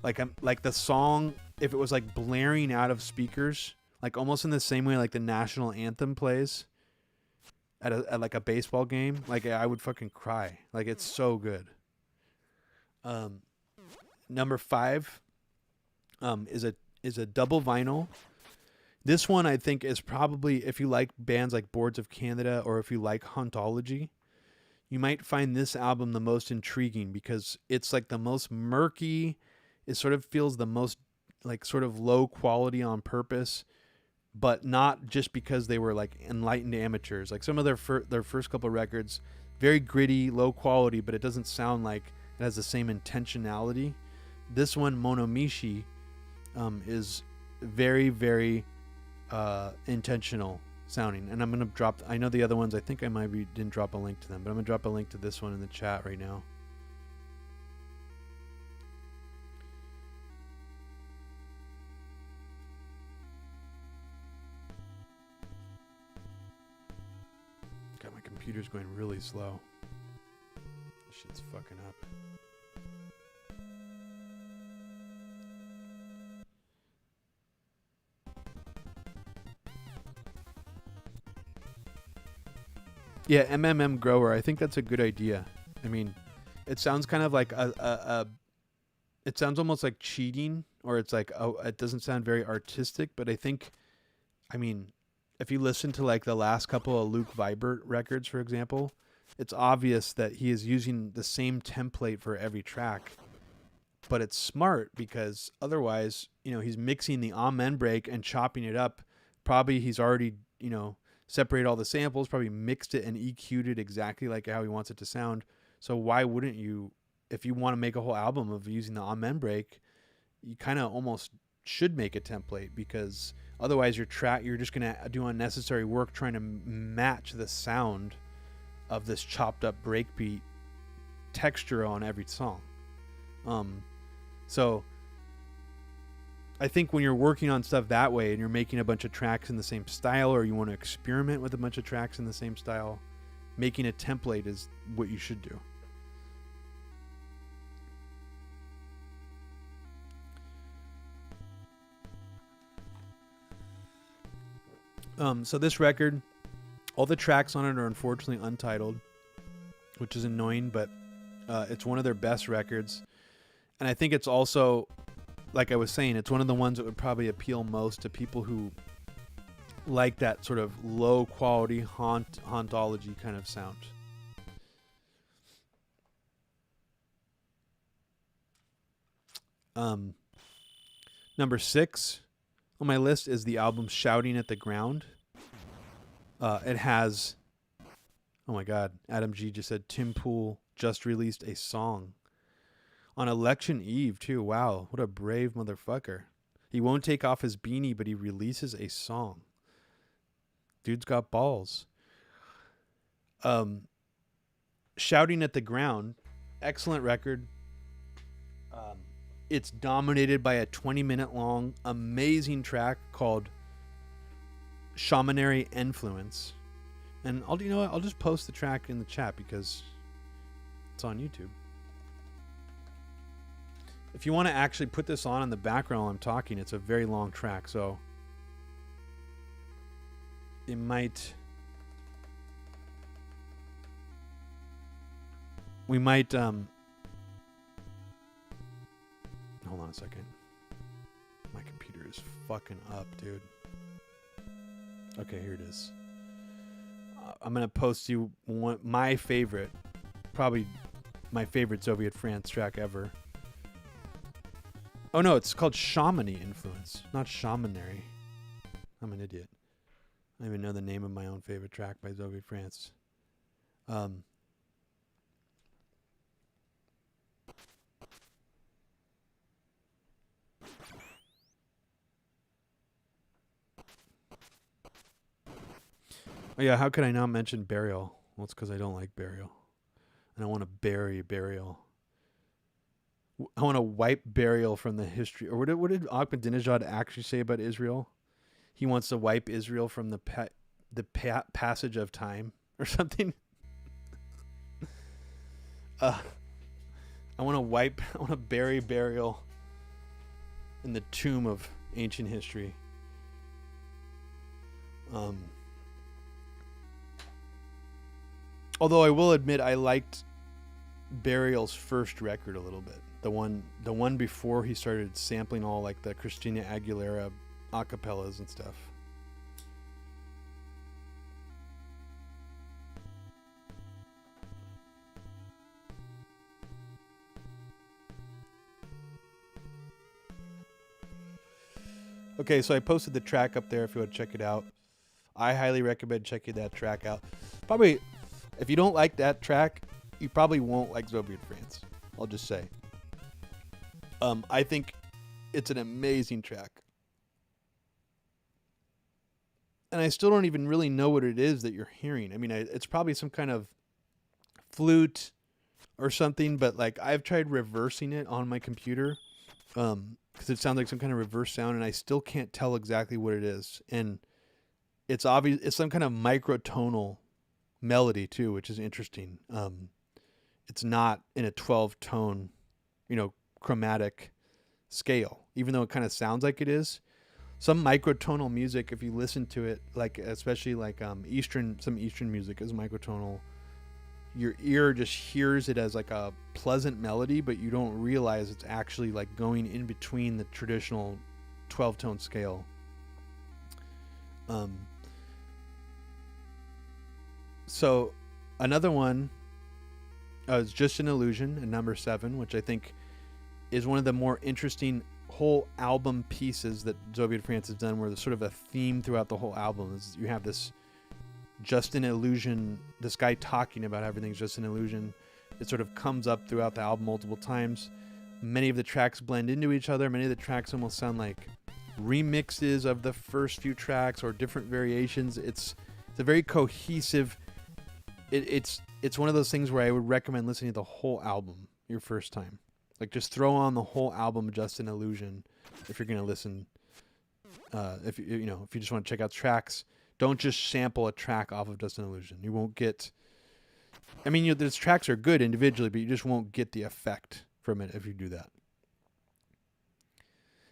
Like the song, if it was like blaring out of speakers, like almost in the same way like the national anthem plays at like a baseball game, like I would fucking cry. Like, it's so good. Number 5 is a double vinyl. This one I think is probably, if you like bands like Boards of Canada or if you like Hauntology, you might find this album the most intriguing because it's like the most murky. It sort of feels the most like sort of low quality on purpose, but not just because they were like enlightened amateurs. Like some of their first couple records, very gritty, low quality, but it doesn't sound like it has the same intentionality. This one, Monomishi, is very, very intentional sounding. And I'm going to drop, I know the other ones, I think I didn't drop a link to them, but I'm going to drop a link to this one in the chat right now. God, my computer's going really slow. This shit's fucking up. Yeah, MMM grower. I think that's a good idea. I mean, it sounds kind of like it sounds almost like cheating, or it's like, oh, it doesn't sound very artistic, but I mean, if you listen to like the last couple of Luke Vibert records, for example, it's obvious that he is using the same template for every track, but it's smart because otherwise, he's mixing the amen break and chopping it up. Probably he's already, separated all the samples, probably mixed it and EQ'd it exactly like how he wants it to sound. So why wouldn't you, if you want to make a whole album of using the amen break, you kind of almost should make a template, because otherwise you're just going to do unnecessary work trying to match the sound of this chopped up breakbeat texture on every song. So I think when you're working on stuff that way and you're making a bunch of tracks in the same style, or you want to experiment with a bunch of tracks in the same style, making a template is what you should do. So this record, all the tracks on it are unfortunately untitled, which is annoying, but it's one of their best records. And I think it's also, like I was saying, it's one of the ones that would probably appeal most to people who like that sort of low quality hauntology kind of sound. Number 6 on my list is the album Shouting at the Ground. It has, oh my God, Adam G just said Tim Pool just released a song on election eve too. Wow, what a brave motherfucker. He won't take off his beanie, but he releases a song. Dude's got balls. Shouting at the Ground, excellent record. It's dominated by a 20-minute long, amazing track called Shamanary Influence. And I'll just post the track in the chat because it's on YouTube. If you want to actually put this on in the background while I'm talking, it's a very long track, so it might... We might... Hold on a second. My computer is fucking up, dude. Okay, here it is. I'm going to post you my favorite, probably my favorite Zoviet France track ever. Oh no, it's called Shamani Influence, not Shamanary. I'm an idiot. I don't even know the name of my own favorite track by Zoviet France. Oh yeah, how could I not mention Burial? Well, it's because I don't like Burial. And I want to bury Burial. I want to wipe Burial from the history. Or what did Ahmadinejad actually say about Israel? He wants to wipe Israel from the passage of time or something. I want to bury Burial in the tomb of ancient history. Although I will admit I liked Burial's first record a little bit. The one before he started sampling all like the Christina Aguilera acapellas and stuff. Okay, so I posted the track up there if you want to check it out. I highly recommend checking that track out. Probably, if you don't like that track, you probably won't like Zoviet France. I'll just say. I think it's an amazing track. And I still don't even really know what it is that you're hearing. I mean, it's probably some kind of flute or something, but like I've tried reversing it on my computer because it sounds like some kind of reverse sound, and I still can't tell exactly what it is. And it's obvious it's some kind of microtonal melody too, which is interesting. It's not in a 12-tone, chromatic scale, even though it kind of sounds like it is. Some microtonal music, if you listen to it, like especially like some Eastern music is microtonal. Your ear just hears it as like a pleasant melody, but you don't realize it's actually like going in between the traditional 12-tone scale. So another one is Just an Illusion at number 7, which I think is one of the more interesting whole album pieces that Zoviet France has done, where there's sort of a theme throughout the whole album. Is you have this just an illusion, this guy talking about everything's just an illusion. It sort of comes up throughout the album multiple times. Many of the tracks blend into each other. Many of the tracks almost sound like remixes of the first few tracks or different variations. It's a very cohesive. It's one of those things where I would recommend listening to the whole album your first time. Like just throw on the whole album, Just an Illusion, if you're gonna listen. If you just want to check out tracks, don't just sample a track off of Just an Illusion. You won't get. I mean, those tracks are good individually, but you just won't get the effect from it if you do that.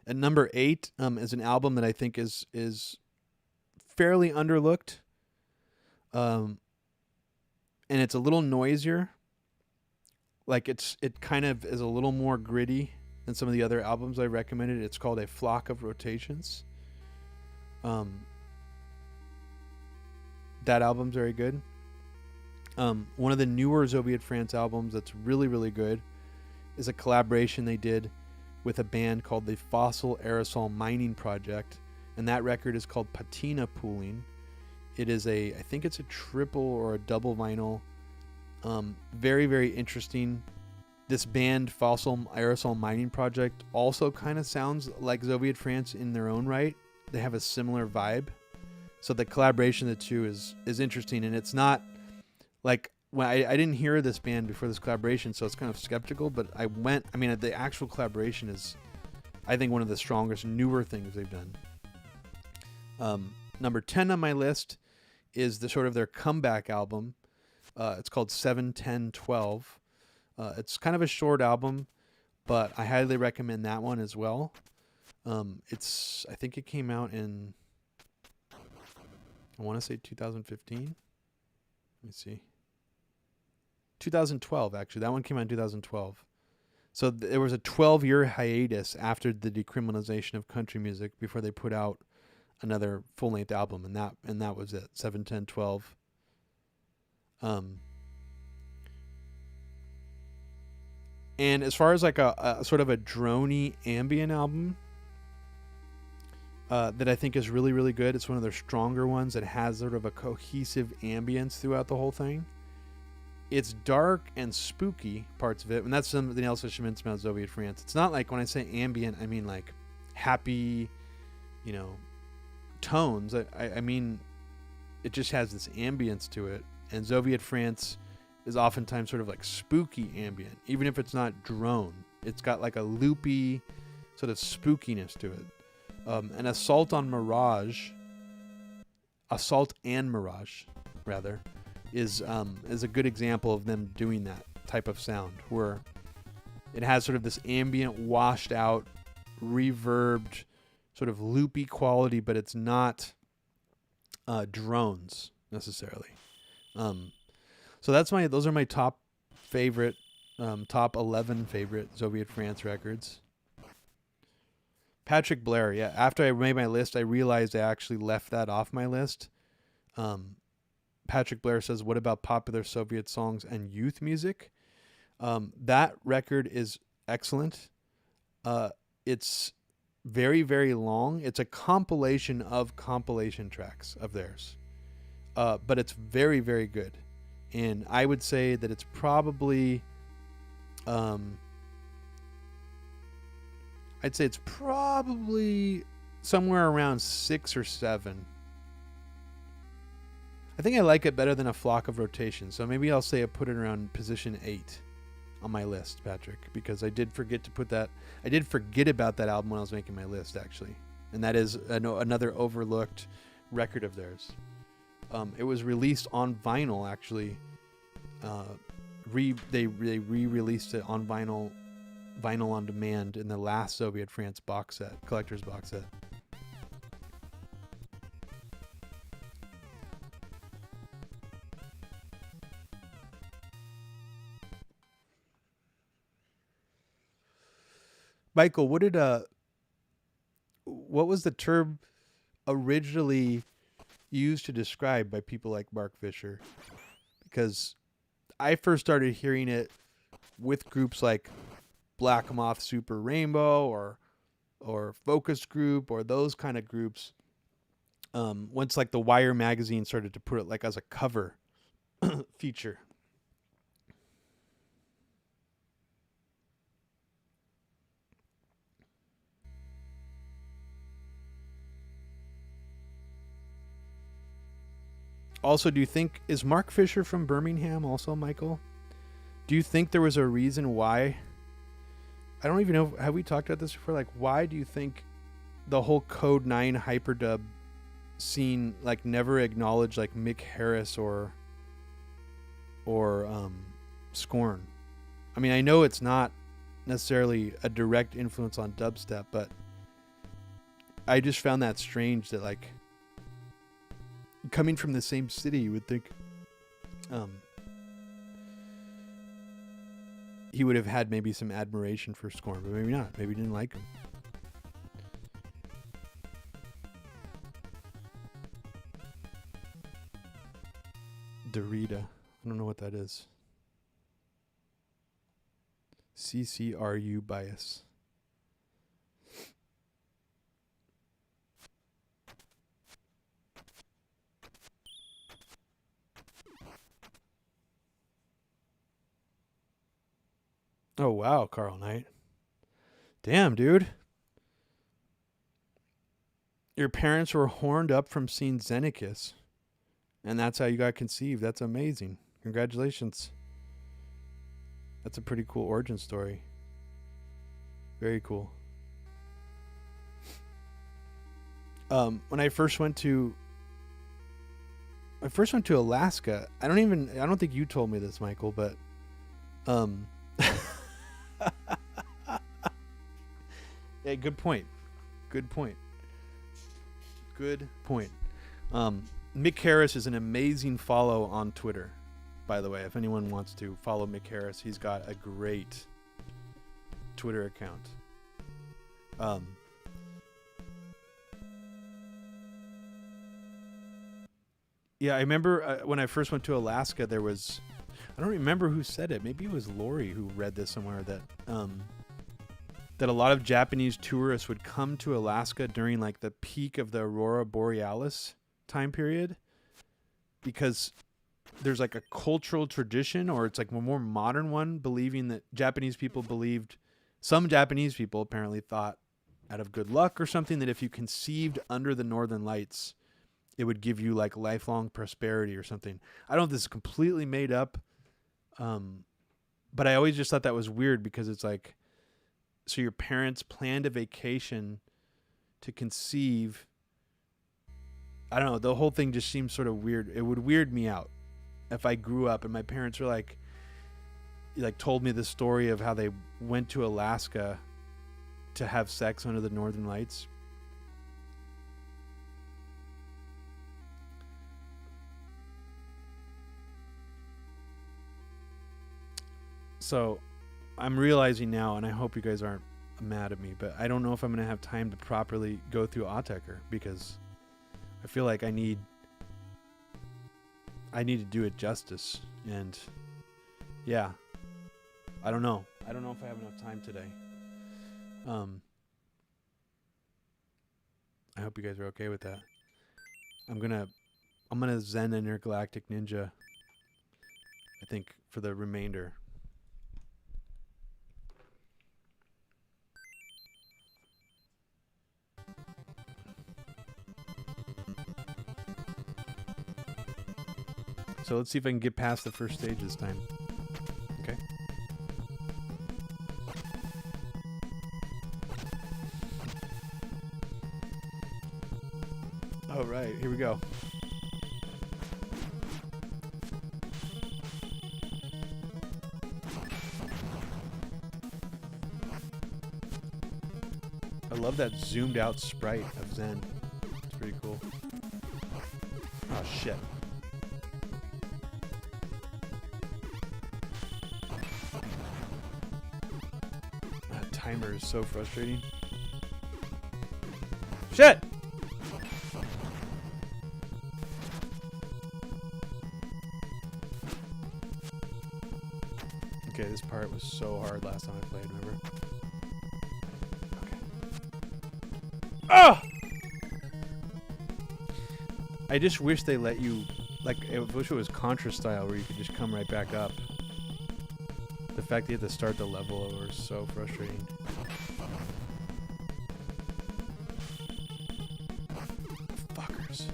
At number 8 is an album that I think is fairly underlooked. And it's a little noisier. Like it kind of is a little more gritty than some of the other albums I recommended. It's called A Flock of Rotations. That album's very good. One of the newer Zoviet France albums that's really, really good is a collaboration they did with a band called the Fossil Aerosol Mining Project, and that record is called Patina Pooling. It is I think it's a triple or a double vinyl. Very, very interesting. this band Fossil Aerosol Mining Project also kind of sounds like Zoviet France in their own right. They have a similar vibe. So the collaboration of the two is interesting, and it's not like when I didn't hear this band before this collaboration, so it's kind of skeptical. But the actual collaboration is, I think, one of the strongest, newer things they've done. Number 10 on my list is the sort of their comeback album. It's called 7-10-12. It's kind of a short album, but I highly recommend that one as well. I think it came out in, I want to say 2015. Let me see. 2012, actually. That one came out in 2012. So there was a 12-year hiatus after the decriminalization of country music before they put out another full-length album, and that was it. 7-10-12. And as far as like a sort of a droney ambient album that I think is really, really good, it's one of their stronger ones that has sort of a cohesive ambience throughout the whole thing. It's dark and spooky parts of it, and that's something else I should mention about Zoviet France. It's not like when I say ambient, I mean like happy, tones. I mean, it just has this ambience to it, and Zoviet France is oftentimes sort of like spooky ambient, even if it's not drone. It's got like a loopy sort of spookiness to it. And Assault and Mirage, rather, is a good example of them doing that type of sound, where it has sort of this ambient, washed out, reverbed, sort of loopy quality, but it's not drones necessarily. So those are my top 11 favorite Zoviet France records. Patrick Blair, yeah. After I made my list, I realized I actually left that off my list. Patrick Blair says, "What about popular Soviet songs and youth music?" That record is excellent. It's very, very long. It's a compilation of compilation tracks of theirs, but it's very, very good. And I would say that it's probably, somewhere around 6 or 7. I think I like it better than A Flock of Rotation, so maybe I'll say I put it around position 8 on my list, Patrick, because I did forget to put that. I did forget about that album when I was making my list, actually, and that is another overlooked record of theirs. It was released on vinyl, actually. They re-released it on vinyl on demand in the last Zoviet France box set, collector's box set. Michael, what was the term originally used to describe by people like Mark Fisher? Because I first started hearing it with groups like Black Moth Super Rainbow or Focus Group or those kind of groups. Once like the Wire magazine started to put it like as a cover feature. Also, do you think, is Mark Fisher from Birmingham also, Michael? Do you think there was a reason why? I don't even know, have we talked about this before? Like, why do you think the whole Code 9 hyperdub scene like never acknowledged like Mick Harris or Scorn? I mean, I know it's not necessarily a direct influence on dubstep, but I just found that strange that like coming from the same city, you would think he would have had maybe some admiration for Scorn, but maybe not. Maybe he didn't like him. Dorita. I don't know what that is. CCRU bias. Oh, wow, Carl Knight. Damn, dude. Your parents were horned up from seeing Xenakis. And that's how you got conceived. That's amazing. Congratulations. That's a pretty cool origin story. Very cool. When I first went to Alaska, I don't think you told me this, Michael, but yeah, good point. Mick Harris is an amazing follow on Twitter, by the way. If anyone wants to follow Mick Harris, he's got a great Twitter account. Yeah, I remember when I first went to Alaska, there was, I don't remember who said it. Maybe it was Lori who read this somewhere, that that a lot of Japanese tourists would come to Alaska during like the peak of the Aurora Borealis time period, because there's like a cultural tradition, or it's like a more modern one, believing that some Japanese people apparently thought, out of good luck or something, that if you conceived under the Northern Lights, it would give you like lifelong prosperity or something. I don't know if this is completely made up, but I always just thought that was weird, because it's like, so your parents planned a vacation to conceive. I don't know. The whole thing just seems sort of weird. It would weird me out if I grew up and my parents were like told me the story of how they went to Alaska to have sex under the Northern Lights. So I'm realizing now, and I hope you guys aren't mad at me, but I don't know if I'm going to have time to properly go through Autechre, because I feel like I need to do it justice. And yeah, I don't know if I have enough time today. I hope you guys are okay with that. I'm gonna Zen Intergalactic Ninja, I think, for the remainder. So let's see if I can get past the first stage this time. Okay. All right, here we go. I love that zoomed out sprite of Zen. It's pretty cool. Oh shit. Timer is so frustrating. Shit! Okay, this part was so hard last time I played, remember? Okay. Ah! I just wish they let you, like, I wish it was Contra style where you could just come right back up. The fact that you have to start the level over is so frustrating. Fuckers.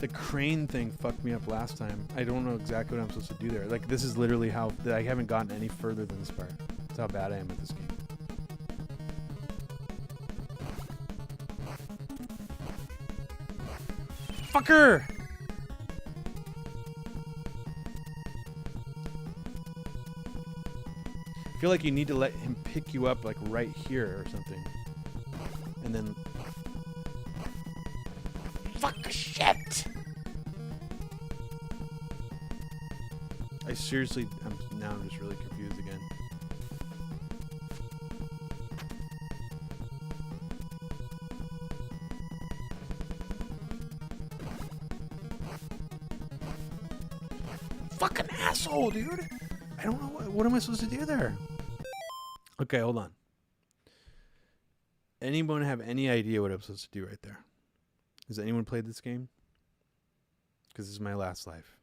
The crane thing fucked me up last time. I don't know exactly what I'm supposed to do there. Like, this is literally how I haven't gotten any further than this part. That's how bad I am at this game. Fucker! I feel like you need to let him pick you up like right here or something. And then... Fuck shit! seriously, I'm just really confused again. Fucking asshole, dude. I don't know what am I supposed to do there? Okay, hold on. Anyone have any idea what I'm supposed to do right there? Has anyone played this game? Because this is my last life.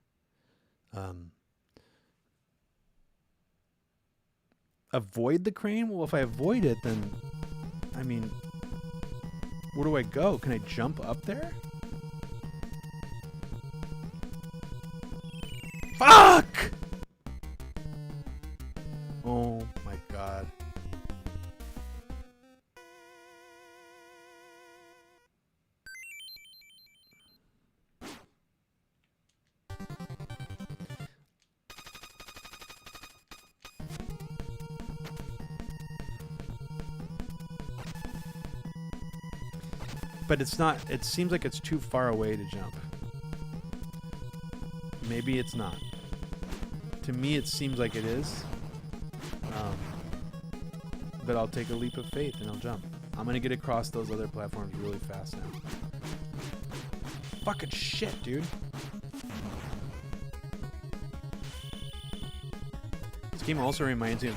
Avoid the crane? Well, if I avoid it, then... I mean... Where do I go? Can I jump up there? Fuck! Oh my god. But it's not, it seems like it's too far away to jump. Maybe it's not. To me, it seems like it is. But I'll take a leap of faith and I'll jump. I'm gonna get across those other platforms really fast now. Fucking shit, dude. This game also reminds me of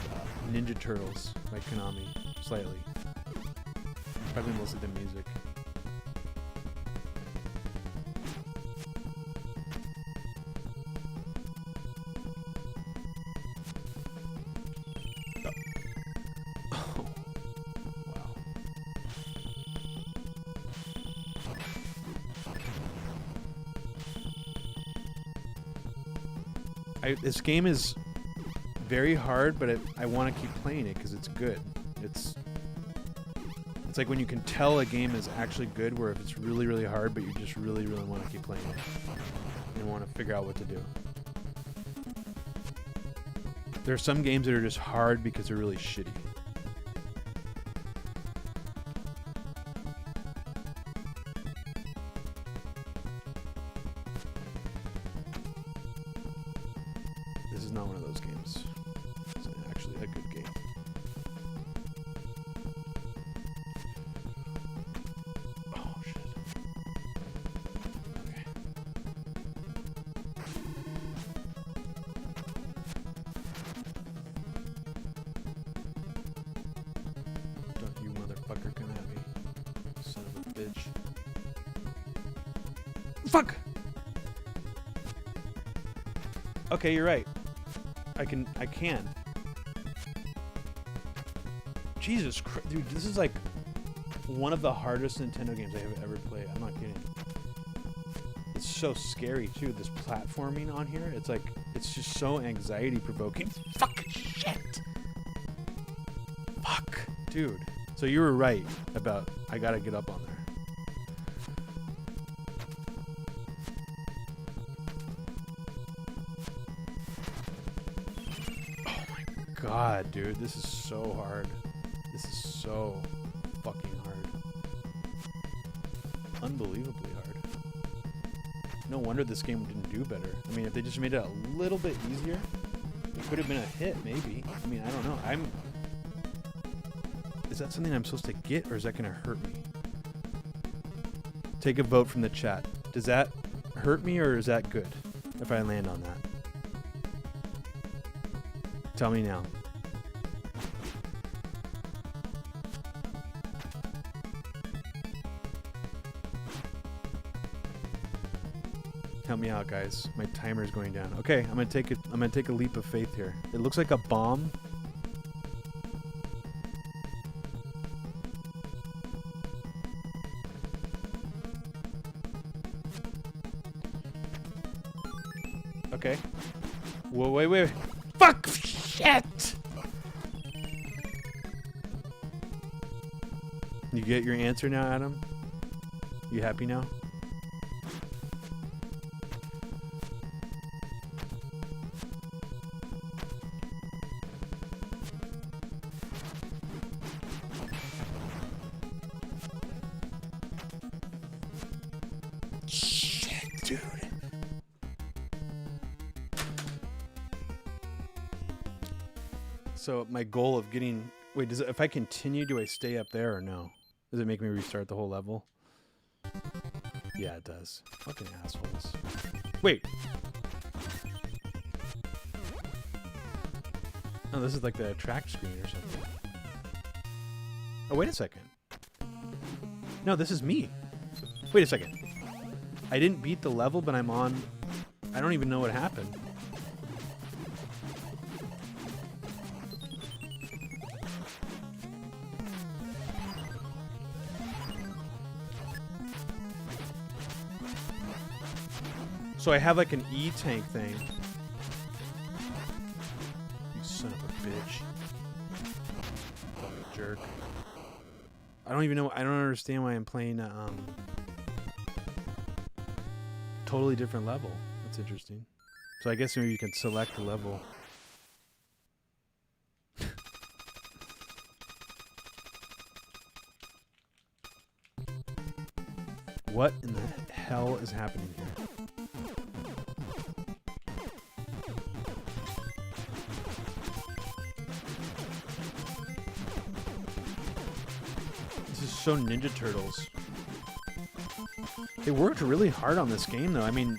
Ninja Turtles by Konami, slightly. Probably mostly the music. This game is very hard, but I want to keep playing it because it's good. It's like when you can tell a game is actually good, where if it's really, really hard, but you just really, really want to keep playing it and want to figure out what to do. There are some games that are just hard because they're really shitty. This is not one of those games. It's actually a good game. Oh, shit. Okay. Don't you motherfucker come at me. Son of a bitch. Fuck! Okay, you're right. I can. Jesus Christ, dude, this is like one of the hardest Nintendo games I have ever played. I'm not kidding. It's so scary too, this platforming on here. It's like, it's just so anxiety provoking. Fucking shit! Fuck, dude. So you were right about, I gotta get up on there. God, dude, this is so hard. This is so fucking hard. Unbelievably hard. No wonder this game didn't do better. I mean, if they just made it a little bit easier, it could have been a hit, maybe. I mean, I don't know. Is that something I'm supposed to get, or is that going to hurt me? Take a vote from the chat. Does that hurt me, or is that good if I land on that? Tell me now. Help me out, guys. My timer's going down. Okay, I'm gonna take a leap of faith here. It looks like a bomb. Okay. Whoa, wait. Fuck! Shit! You get your answer now, Adam? You happy now? Shit, dude. So my goal of getting... Wait, does it, if I continue, do I stay up there or no? Does it make me restart the whole level? Yeah, it does. Fucking assholes. Wait. Oh, this is like the track screen or something. Oh, wait a second. No, this is me. Wait a second. I didn't beat the level, but I'm on... I don't even know what happened. So I have like an E-tank thing. You son of a bitch. Fucking jerk. I don't even know. I don't understand why I'm playing a totally different level. That's interesting. So I guess maybe you can select the level. What in the hell is happening here? This is so Ninja Turtles. They worked really hard on this game, though. I mean,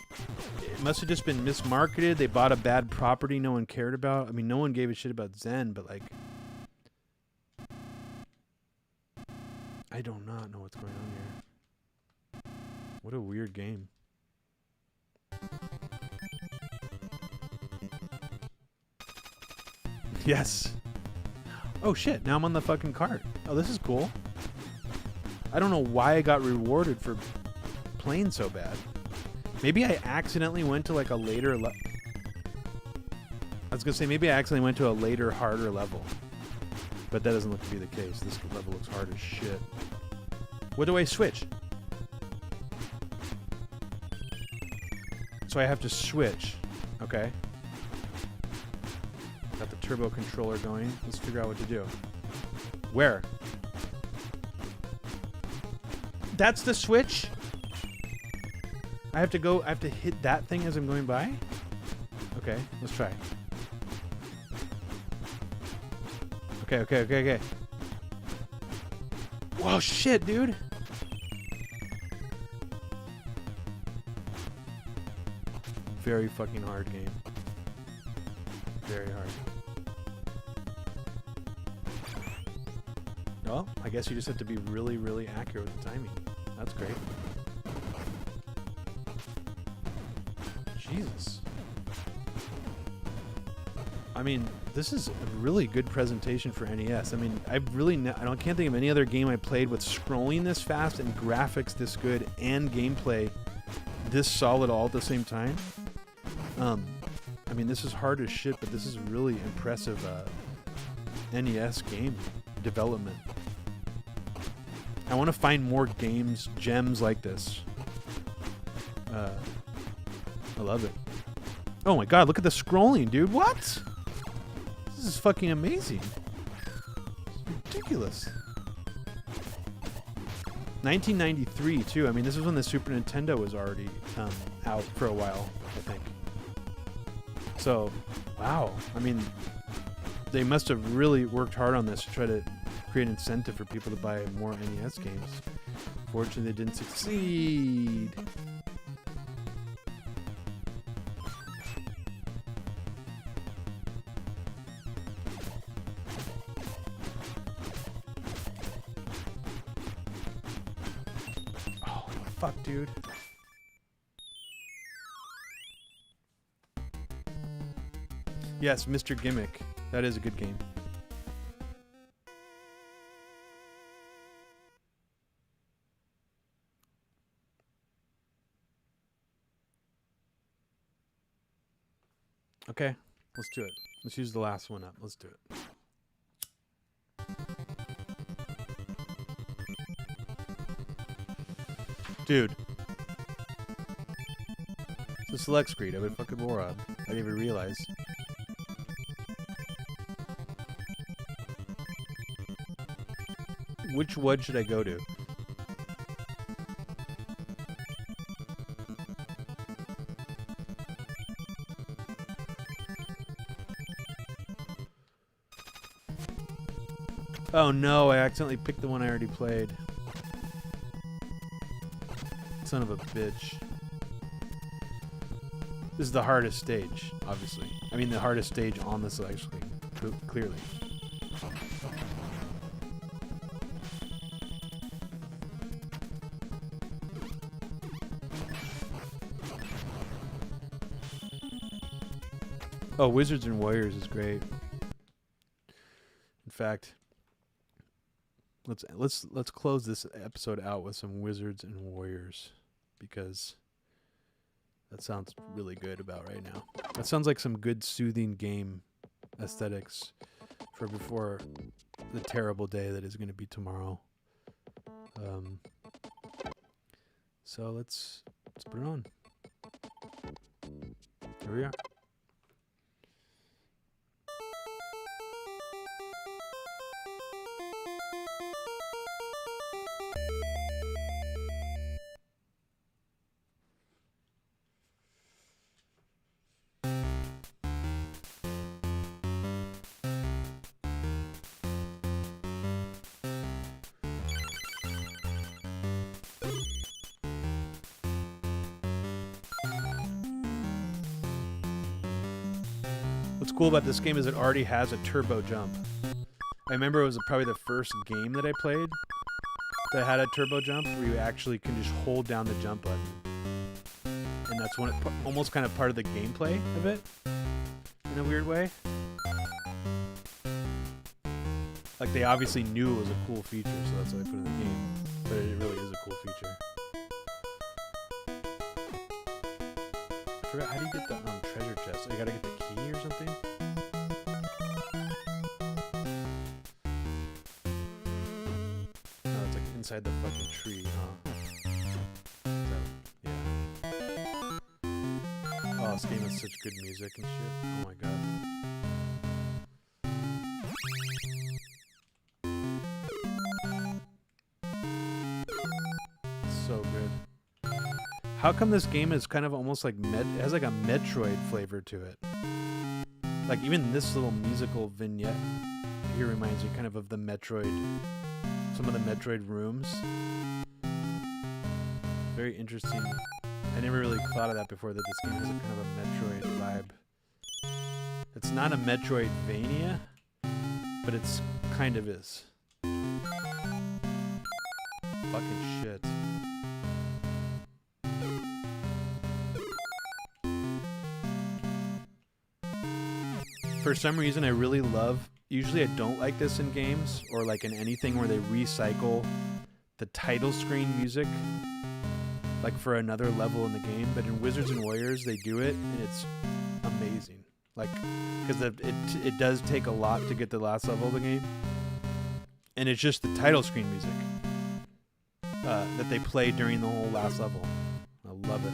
it must have just been mismarketed. They bought a bad property no one cared about. I mean, no one gave a shit about Zen, but like... I do not know what's going on here. What a weird game. Yes. Oh shit, now I'm on the fucking cart. Oh, this is cool. I don't know why I got rewarded for playing so bad. Maybe I accidentally went to like a later I was gonna say maybe I accidentally went to a later, harder level. But that doesn't look to be the case. This level looks hard as shit. What do I switch? So I have to switch. Okay. Got the turbo controller going. Let's figure out what to do. Where? That's the switch? I have to hit that thing as I'm going by? Okay, let's try. Okay. Whoa, shit, dude. Very fucking hard game. Very hard. Well, I guess you just have to be really, really accurate with the timing. That's great. Jesus. I mean, this is a really good presentation for NES. I mean, I can't think of any other game I played with scrolling this fast and graphics this good and gameplay this solid all at the same time. I mean, this is hard as shit, but this is really impressive NES game development. I want to find more gems like this. I love it. Oh my god, look at the scrolling, dude. What? This is fucking amazing. It's ridiculous. 1993, too. I mean, this is when the Super Nintendo was already out for a while, I think. So, wow. I mean, they must have really worked hard on this to try to create an incentive for people to buy more NES games. Fortunately, they didn't succeed. Oh, fuck, dude. Yes, Mr. Gimmick. That is a good game. Okay, let's do it. Let's use the last one up. Let's do it. Dude. It's a select screen. I've been fucking moron. I didn't even realize. Which one should I go to? Oh no, I accidentally picked the one I already played. Son of a bitch. This is the hardest stage, obviously. I mean, the hardest stage on the selection screen, clearly. Oh, Wizards and Warriors is great. In fact, let's close this episode out with some Wizards and Warriors, because that sounds really good about right now. That sounds like some good soothing game aesthetics for before the terrible day that is going to be tomorrow. So let's put it on. Here we are. What's cool about this game is it already has a turbo jump. I remember it was probably the first game that I played that had a turbo jump, where you actually can just hold down the jump button. And that's when it almost kind of part of the gameplay of it, in a weird way. Like, they obviously knew it was a cool feature, so that's why they put it in the game. But it really is a cool feature. I forgot, how do you get the treasure chest? You gotta get the key or something? No, it's like inside the fucking tree, huh? So, yeah. Oh, this game has such good music and shit. Oh my god. So good. How come this game is kind of almost like it has like a Metroid flavor to it? Like, even this little musical vignette here reminds me kind of the Metroid, some of the Metroid rooms. Very interesting. I never really thought of that before, that this game has a kind of a Metroid vibe. It's not a Metroidvania, but it's kind of is. Fucking shit. For some reason, I really love... Usually I don't like this in games, or like in anything where they recycle the title screen music, like for another level in the game. But in Wizards and Warriors, they do it, and it's amazing. Like, because it does take a lot to get the last level of the game. And it's just the title screen music that they play during the whole last level. I love it.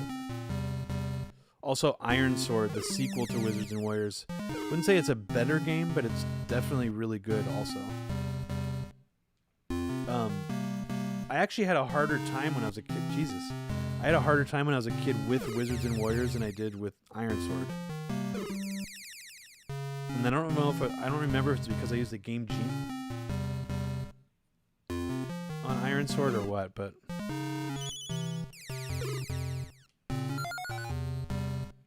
Also, Iron Sword, the sequel to Wizards and Warriors. Wouldn't say it's a better game, but it's definitely really good also. I actually had a harder time when I was a kid. Jesus. I had a harder time when I was a kid with Wizards and Warriors than I did with Iron Sword. And I don't know if I don't remember if it's because I used the Game Genie on Iron Sword or what, but I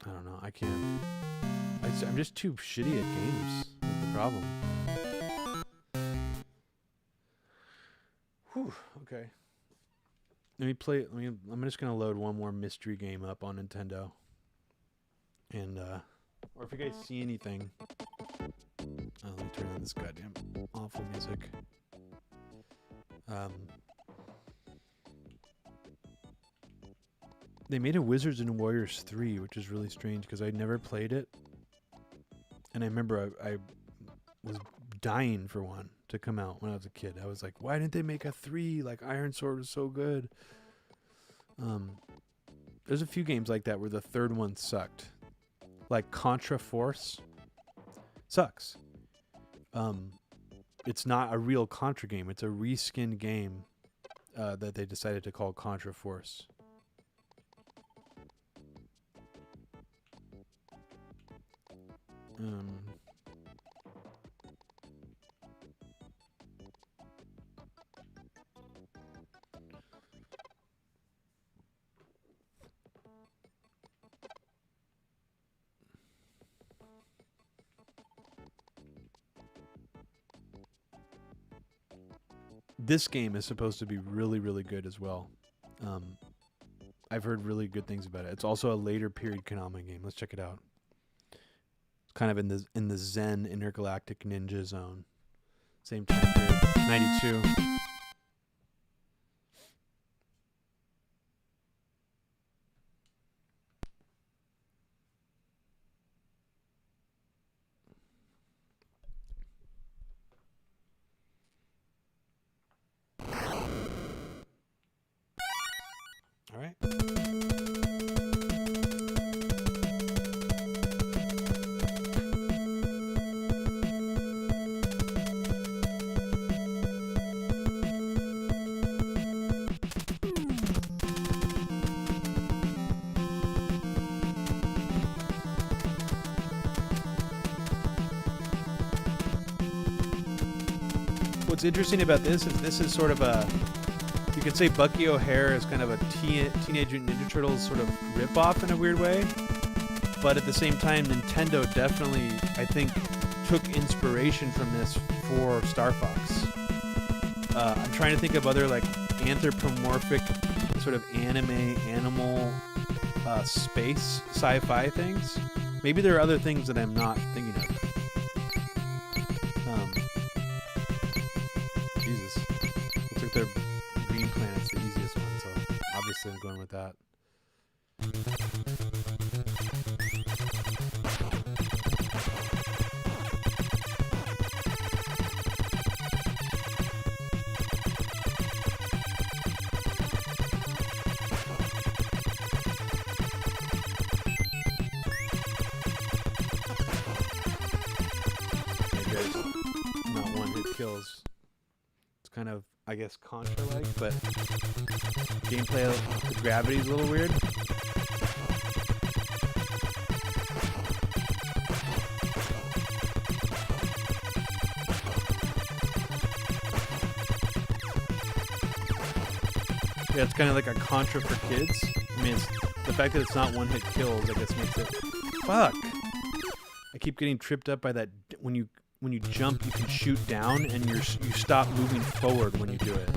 don't know. I can't. I'm just too shitty at games. That's the problem. Whew. Okay. Let me play. I'm just gonna load one more mystery game up on Nintendo. And or if you guys see anything, let me turn on this goddamn awful music. They made a Wizards and Warriors 3, which is really strange because I never played it. And I remember I was dying for one to come out when I was a kid. I was like, why didn't they make a 3? Like, Iron Sword was so good. There's a few games like that where the third one sucked. Like Contra Force sucks. It's not a real Contra game. It's a reskinned game that they decided to call Contra Force. this game is supposed to be really, really good as well. I've heard really good things about it. It's also a later period Konami game. Let's check it out. It's kind of in the Zen Intergalactic Ninja zone. Same time period, 92. All right. What's interesting about this is sort of a, you could say Bucky O'Hare is kind of a Teenage Mutant Ninja Turtles sort of ripoff in a weird way, but at the same time, Nintendo definitely, I think, took inspiration from this for Star Fox. I'm trying to think of other like anthropomorphic sort of anime, animal, space, sci-fi things. Maybe there are other things that I'm not thinking of. Jesus. Looks like the green planet's the easiest one, so obviously I'm going with that. Not one hit kills. It's kind of, I guess, Contra-like, but gameplay, the gravity's a little weird. Yeah, it's kind of like a Contra for kids. I mean, it's, the fact that it's not one hit kills, I guess, makes it... Fuck! I keep getting tripped up by that. When you jump, you can shoot down, and you stop moving forward when you do it.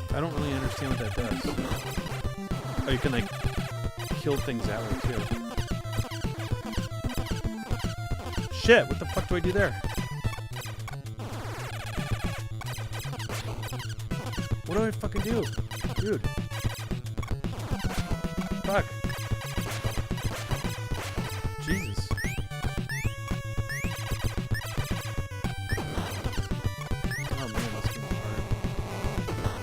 I don't really understand what that does. Oh, you can like kill things that way too. Shit, what the fuck do I do there? What do I fucking do? Dude. Fuck. Jesus. Oh man, that's gonna be hard.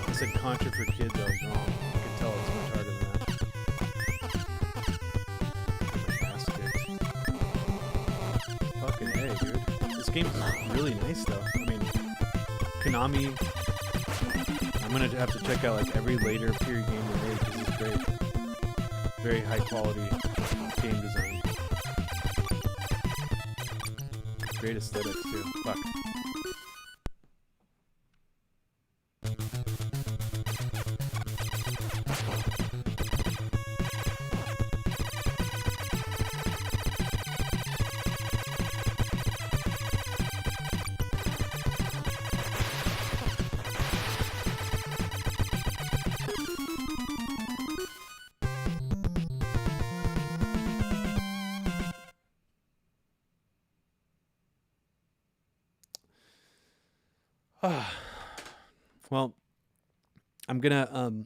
I said Contra for kids, I was wrong. I could tell it's much harder than that. Fucking A, dude. This game's really nice, though. I mean, Konami. I'm gonna have to check out like every later period game they made because it's great. Very high quality game design. Great aesthetics too. Fuck. Well, I'm gonna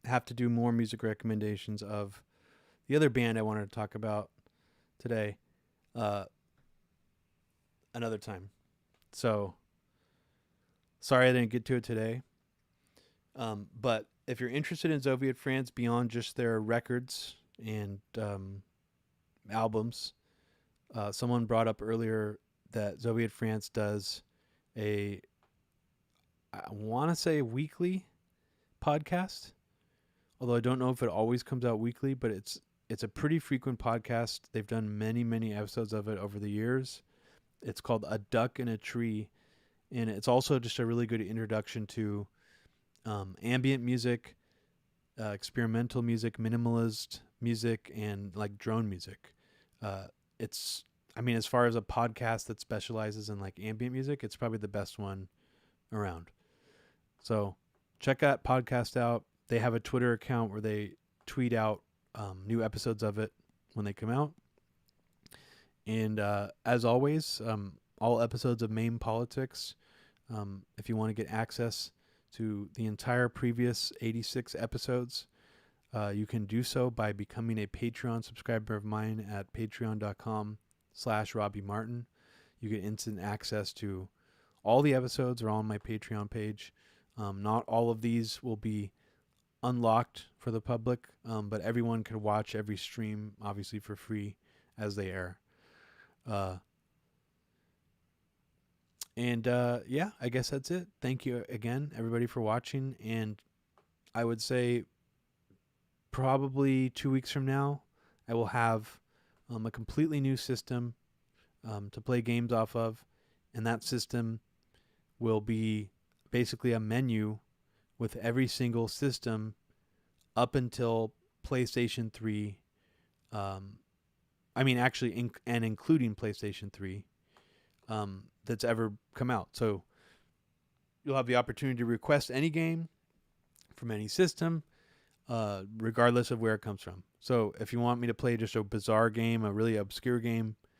have to do more music recommendations of the other band I wanted to talk about today another time. So sorry I didn't get to it today. But if you're interested in Zoviet France beyond just their records and albums, someone brought up earlier that Zoviet France does I want to say weekly podcast, although I don't know if it always comes out weekly, but It's a pretty frequent podcast. They've done many, many episodes of it over the years. It's called A Duck in a Tree, and it's also just a really good introduction to ambient music, experimental music, minimalist music, and like drone music. It's, I mean, as far as a podcast that specializes in like ambient music, it's probably the best one around. So check that podcast out. They have a Twitter account where they tweet out new episodes of it when they come out. And as always, all episodes of MAME Politics, if you want to get access to the entire previous 86 episodes, you can do so by becoming a Patreon subscriber of mine at patreon.com/Robbie Martin. You get instant access to all the episodes are on my Patreon page. Not all of these will be unlocked for the public, but everyone can watch every stream, obviously for free, as they air. Yeah, I guess that's it. Thank you again, everybody, for watching. And I would say probably 2 weeks from now, I will have a completely new system to play games off of. And that system will be basically a menu with every single system up until PlayStation 3. Including PlayStation 3 that's ever come out. So you'll have the opportunity to request any game from any system, regardless of where it comes from. So if you want me to play just a bizarre game, a really obscure game,